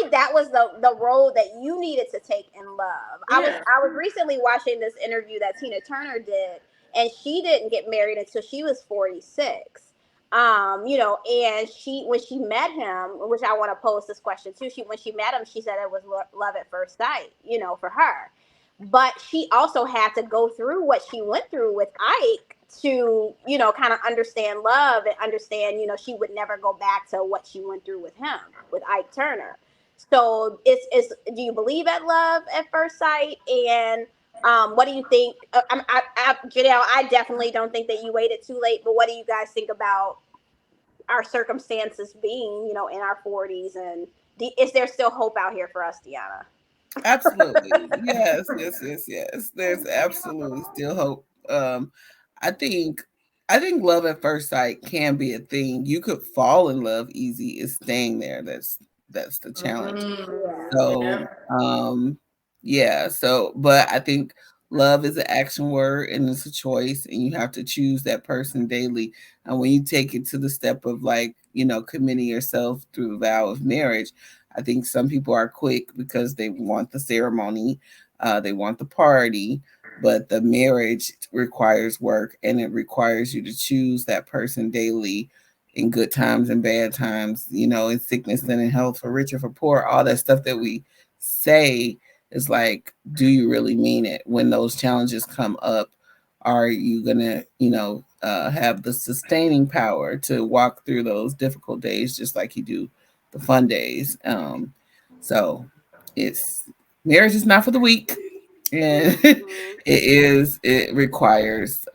that was the road that you needed to take in love. Yeah. I was recently watching this interview that Tina Turner did, and she didn't get married until she was 46. And when she met him, which I want to pose this question too, when she met him, she said it was love at first sight, for her. But she also had to go through what she went through with Ike to, kind of understand love and understand, she would never go back to what she went through with him, with Ike Turner. So do you believe at love at first sight? And what do you think? Janielle, I definitely don't think that you waited too late, but what do you guys think about our circumstances being, in our 40s? And is there still hope out here for us, Deanna? Absolutely. Yes. There's absolutely still hope. I think love at first sight can be a thing. You could fall in love easy. It's staying there. That's the challenge. But I think love is an action word and it's a choice, and you have to choose that person daily. And when you take it to the step of committing yourself through the vow of marriage, I think some people are quick because they want the ceremony, they want the party, but the marriage requires work, and it requires you to choose that person daily in good times and bad times, in sickness and in health, for rich or for poor, all that stuff that we say is like, do you really mean it? When those challenges come up, are you gonna, have the sustaining power to walk through those difficult days just like you do the fun days? So it's marriage is not for the weak, and it requires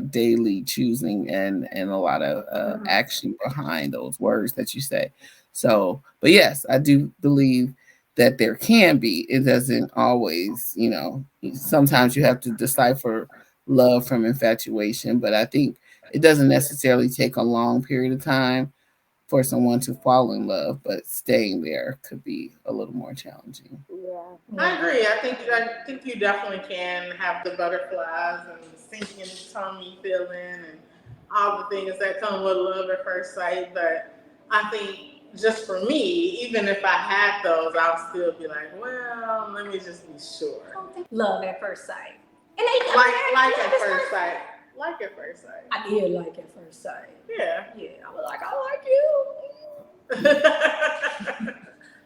daily choosing and a lot of action behind those words that you say. So, but yes, I do believe that there can be. It doesn't always, sometimes you have to decipher love from infatuation, but I think it doesn't necessarily take a long period of time for someone to fall in love, but staying there could be a little more challenging. Yeah. I agree. I think you definitely can have the butterflies and the sinking tummy feeling and all the things that come with love at first sight. But I think just for me, even if I had those, I would still be like, well, let me just be sure. Love at first sight. And like at first sight. Like at first sight. I did like at first sight. Yeah. Yeah. I was like, I like you.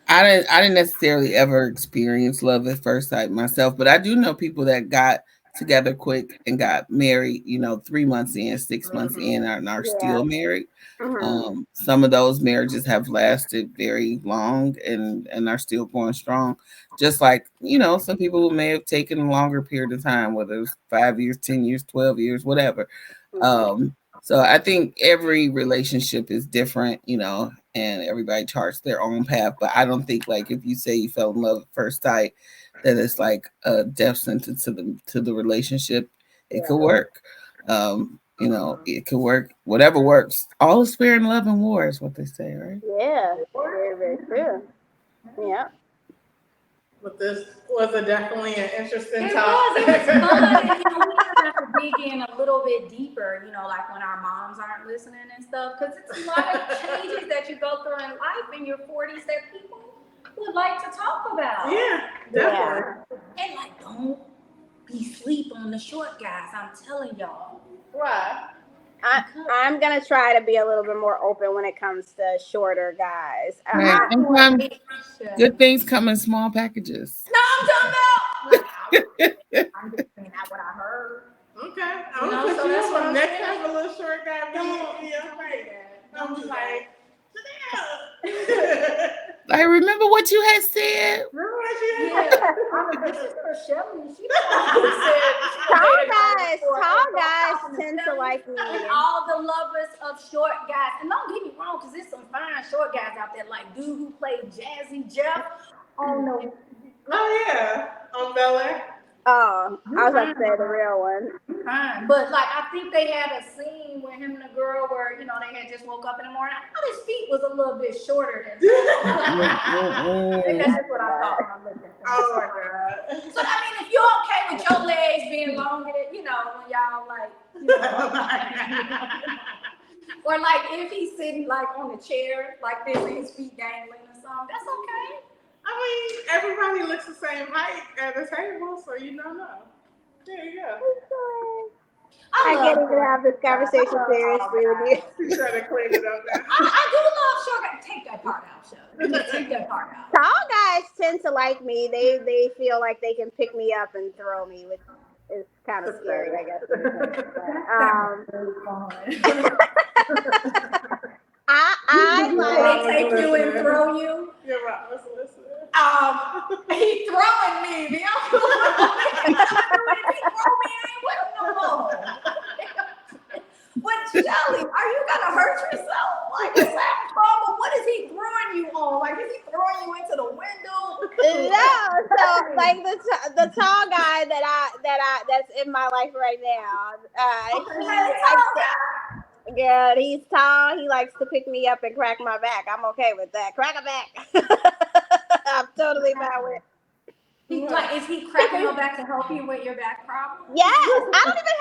I didn't necessarily ever experience love at first sight myself, but I do know people that got together quick and got married, 3 months in, 6 months in, and are still married. Some of those marriages have lasted very long and are still going strong. Just like, some people who may have taken a longer period of time, whether it's 5 years, 10 years, 12 years, whatever. So I think every relationship is different, and everybody charts their own path. But I don't think like if you say you fell in love at first sight, that it's like a death sentence to the relationship. It could work. You know, it could work. Whatever works. All is fair in love and war is what they say, right? Yeah, very, very true. Yeah. But this was definitely an interesting It talk. was fun. And, you know, we just have to dig in a little bit deeper, you know, like when our moms aren't listening and stuff, because it's a lot of changes that you go through in life in your 40s that people would like to talk about. Yeah, definitely. And like, don't be sleep on the short guys. I'm telling y'all. Right. I'm gonna try to be a little bit more open when it comes to shorter guys. Right. Sometimes good things come in small packages. No, I'm talking about. I'm just saying that what I heard. Okay. You know, so that's what I'm next saying. time a little short guy Don't be afraid. I'm just like, I remember what you had said. remember what you Yeah, this is for Shelly. She said Tall guys tend to like me. And all the lovers of short guys. And don't get me wrong, because there's some fine short guys out there, like dude who played Jazzy Jeff on the. Oh yeah, on Bel Air. Oh, I was about to say the real one. Fine. But like I think they had a scene with him and a girl where, you know, they had just woke up in the morning. I thought his feet was a little bit shorter than I think that's just what I thought when I looked at them. Oh my God. So I mean, if you're okay with your legs being longer, you know, when y'all like, you know, or like if he's sitting like on the chair like this and his feet dangling or something, that's okay. I mean, everybody looks the same height at the table, so you don't know. There you go. I can't even have this conversation seriously with you. You trying to clean it up now. I do love short guys. Take that part out, Shelly. Take that part out. Tall guys tend to like me. They feel like they can pick me up and throw me, which is kind of scary, I guess. I like they take you and throw you. You're right. Let's listen. He throwing me. If he throw me, I ain't with him no more. But Shelly, are you gonna hurt yourself? Like, is that a problem? What is he throwing you on? Like, is he throwing you into the window? No, so like the tall guy that's in my life right now. Yeah, he's tall. He likes to pick me up and crack my back. I'm okay with that. Crack a back. I'm totally fine with it. Like, is he cracking your back to help you with your back problem? Yes, I don't even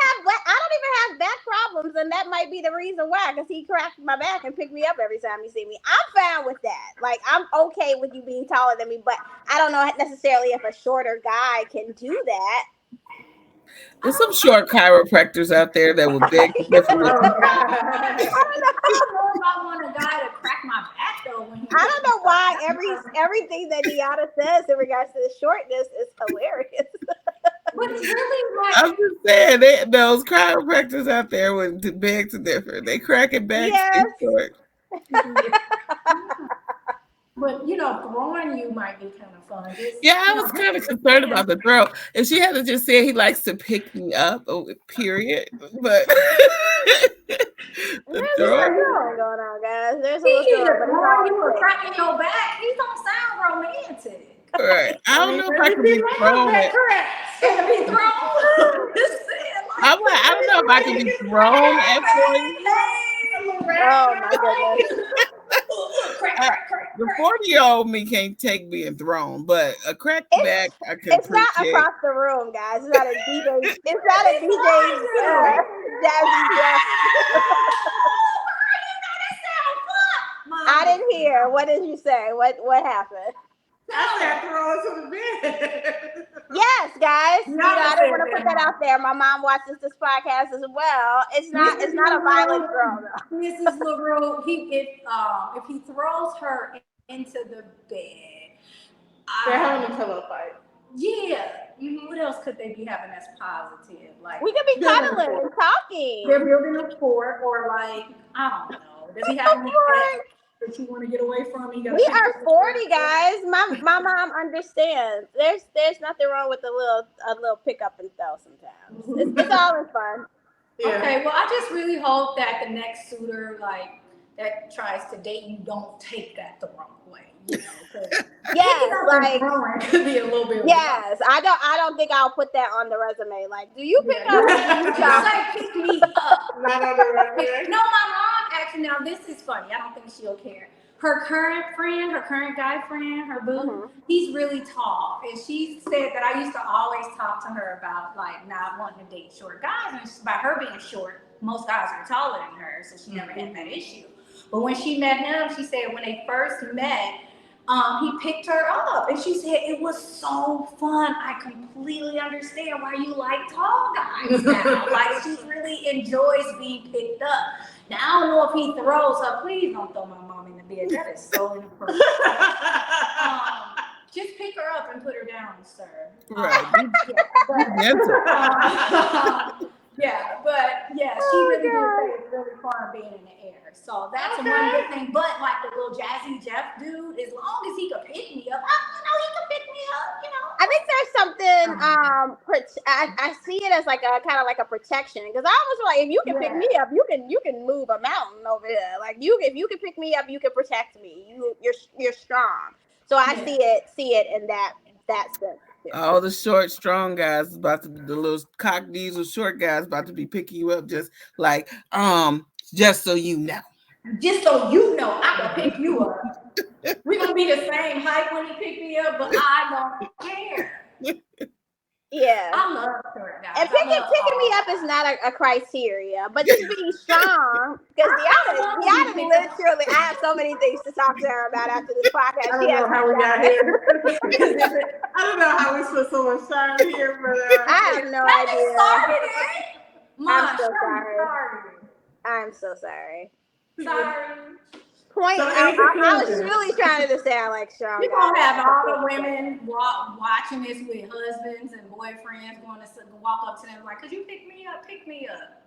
have back problems, and that might be the reason why. Because he cracked my back and picked me up every time he see me. I'm fine with that. Like, I'm okay with you being taller than me, but I don't know necessarily if a shorter guy can do that. There's some short chiropractors out there that will beg to differ with you. I don't know if I want a guy to crack my back though. I don't know why everything that Deanna says in regards to the shortness is hilarious. But really, like, I'm just saying, those chiropractors out there would beg to differ. They crack it back. Yes. Short. But you know, throwing you might be kind of fun. Yeah, I was kind of concerned about the throw. If she had to just say he likes to pick me up, period. But there's a little going on, guys. There's a little throwing you or cracking your back. He don't sound romantic. Right. I don't know if I can be thrown. Can be thrown? I don't know if I can be thrown at 40. Oh my goodness. The 40-year-old me can't take being thrown, but a crack back I can. It's not across the room, guys. It's not a DJ. It's not a DJ. I didn't hear. What did you say? What happened? I said throw us to the bed. Yes, guys. I didn't want to put that out there. My mom watches this podcast as well. It's not a violent throw, though. Mrs. LaRue, if he throws her into the bed, they're having a pillow fight. Yeah. What else could they be having that's positive? Like, we could be cuddling and talking. They're building a fort, or like, I don't know. Does he have any pets that you want to get away from? We are 40, guys. My mom understands. There's nothing wrong with a little pick up and throw sometimes. It's all in fun. Yeah. Okay, well, I just really hope that the next suitor, like, that tries to date you, don't take that the wrong way. You know, yes, like could be a little bit. Yes, I don't think I'll put that on the resume. Like, do you pick up? Pick me up. Not on the resume. No, my mom actually. Now this is funny. I don't think she'll care. Her current guy friend, her boo, he's really tall, and she said that I used to always talk to her about like not wanting to date short guys, and by her being short, most guys are taller than her, so she never had that issue. But when she met him, she said when they first met, he picked her up, and she said it was so fun. I completely understand why you like tall guys now. Like she really enjoys being picked up. Now I don't know if he throws her. Please don't throw my mom in the bed. That is so inappropriate. Just pick her up and put her down, sir. Right. She really did say it's really fun being in the air. So that's one good thing. But like the little Jazzy Jeff dude, as long as he could pick me up, he could pick me up. I think there's something. I see it as like a kind of like a protection, because I almost feel like if you can pick me up, you can move a mountain over here. Like if you can pick me up, you can protect me. You're strong. So I see it in that sense. All the short, strong guys the little cock diesel short guys about to be picking you up, just like just so you know. Just so you know, I can pick you up. We're gonna be the same height when he pick me up, but I don't care. Yeah, I love short guys. And picking me up is not a criteria, but just being strong. Because Deanna literally, I have so many things to talk to her about after this podcast. I don't know how we got here. I don't know how we put so much time here, but I have no idea. I'm so sorry. I'm so sorry. Sorry. Point. So I was really trying to sound like strong. You're gonna have all the women watching this with husbands and boyfriends going to walk up to them like, "Could you pick me up? Pick me up."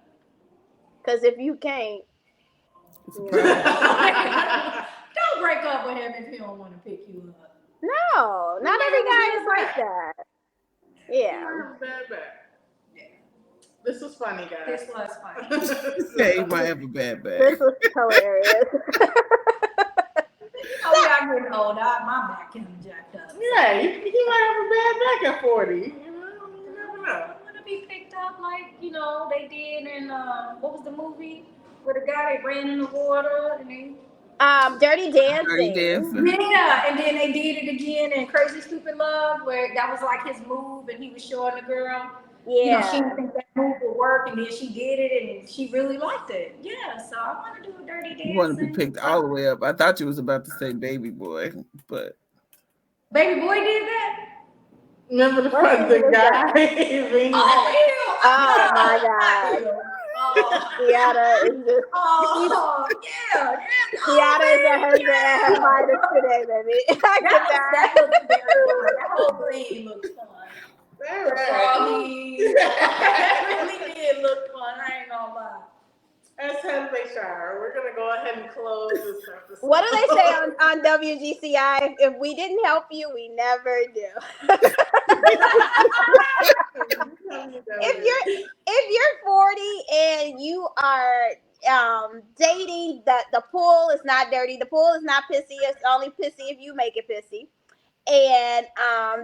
Because if you can't, don't break up with him if he don't want to pick you up. No, not every guy is like that. Yeah. This was funny, guys. This was funny. Yeah, you might have a bad back. This was hilarious. I'm getting old. My back can be jacked up. Yeah, you might have a bad back at 40. You never know. I want to be picked up like, they did in, what was the movie? Where the guy that ran in the water and they... Dirty Dancing. Dirty Dancing. Yeah, and then they did it again in Crazy Stupid Love, where that was like his move and he was showing the girl. Yeah. She didn't think that move would work, and then she did it, and she really liked it. Yeah, so I want to do a Dirty Dancing. You want to be picked all the way up. I thought you was about to say Baby Boy, but Baby Boy did that? Remember the guy? Oh my God. Tiara is just. Yeah. Tiara is a husband at her finest today, baby. That whole thing looks fun. That really did look fun. I ain't gonna lie. As Henley Shire, we're gonna go ahead and close this episode. What do they say on WGCI? If we didn't help you, we never do. if you're 40 and you are dating, the pool is not dirty. The pool is not pissy. It's only pissy if you make it pissy. And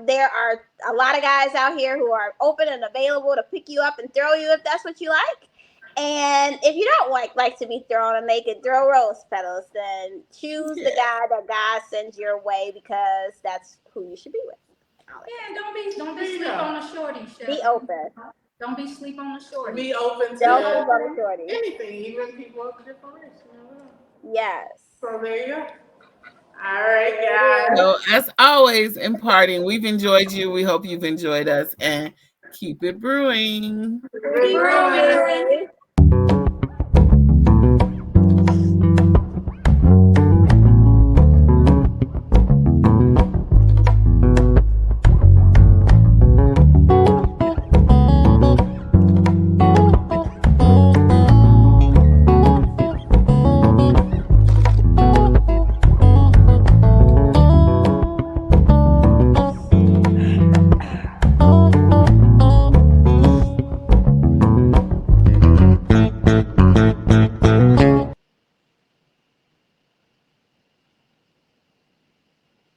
there are a lot of guys out here who are open and available to pick you up and throw you if that's what you like. And if you don't like to be thrown and naked, throw rose petals, then choose the guy that God sends your way, because that's who you should be with. Yeah, don't be sleep on the shorty. Be open. Don't be sleep on the shorty. Be open to anything, even people of different race. Yes. So there you go. All right, guys. So as always, imparting, we've enjoyed you. We hope you've enjoyed us, and keep it brewing. Keep brewing.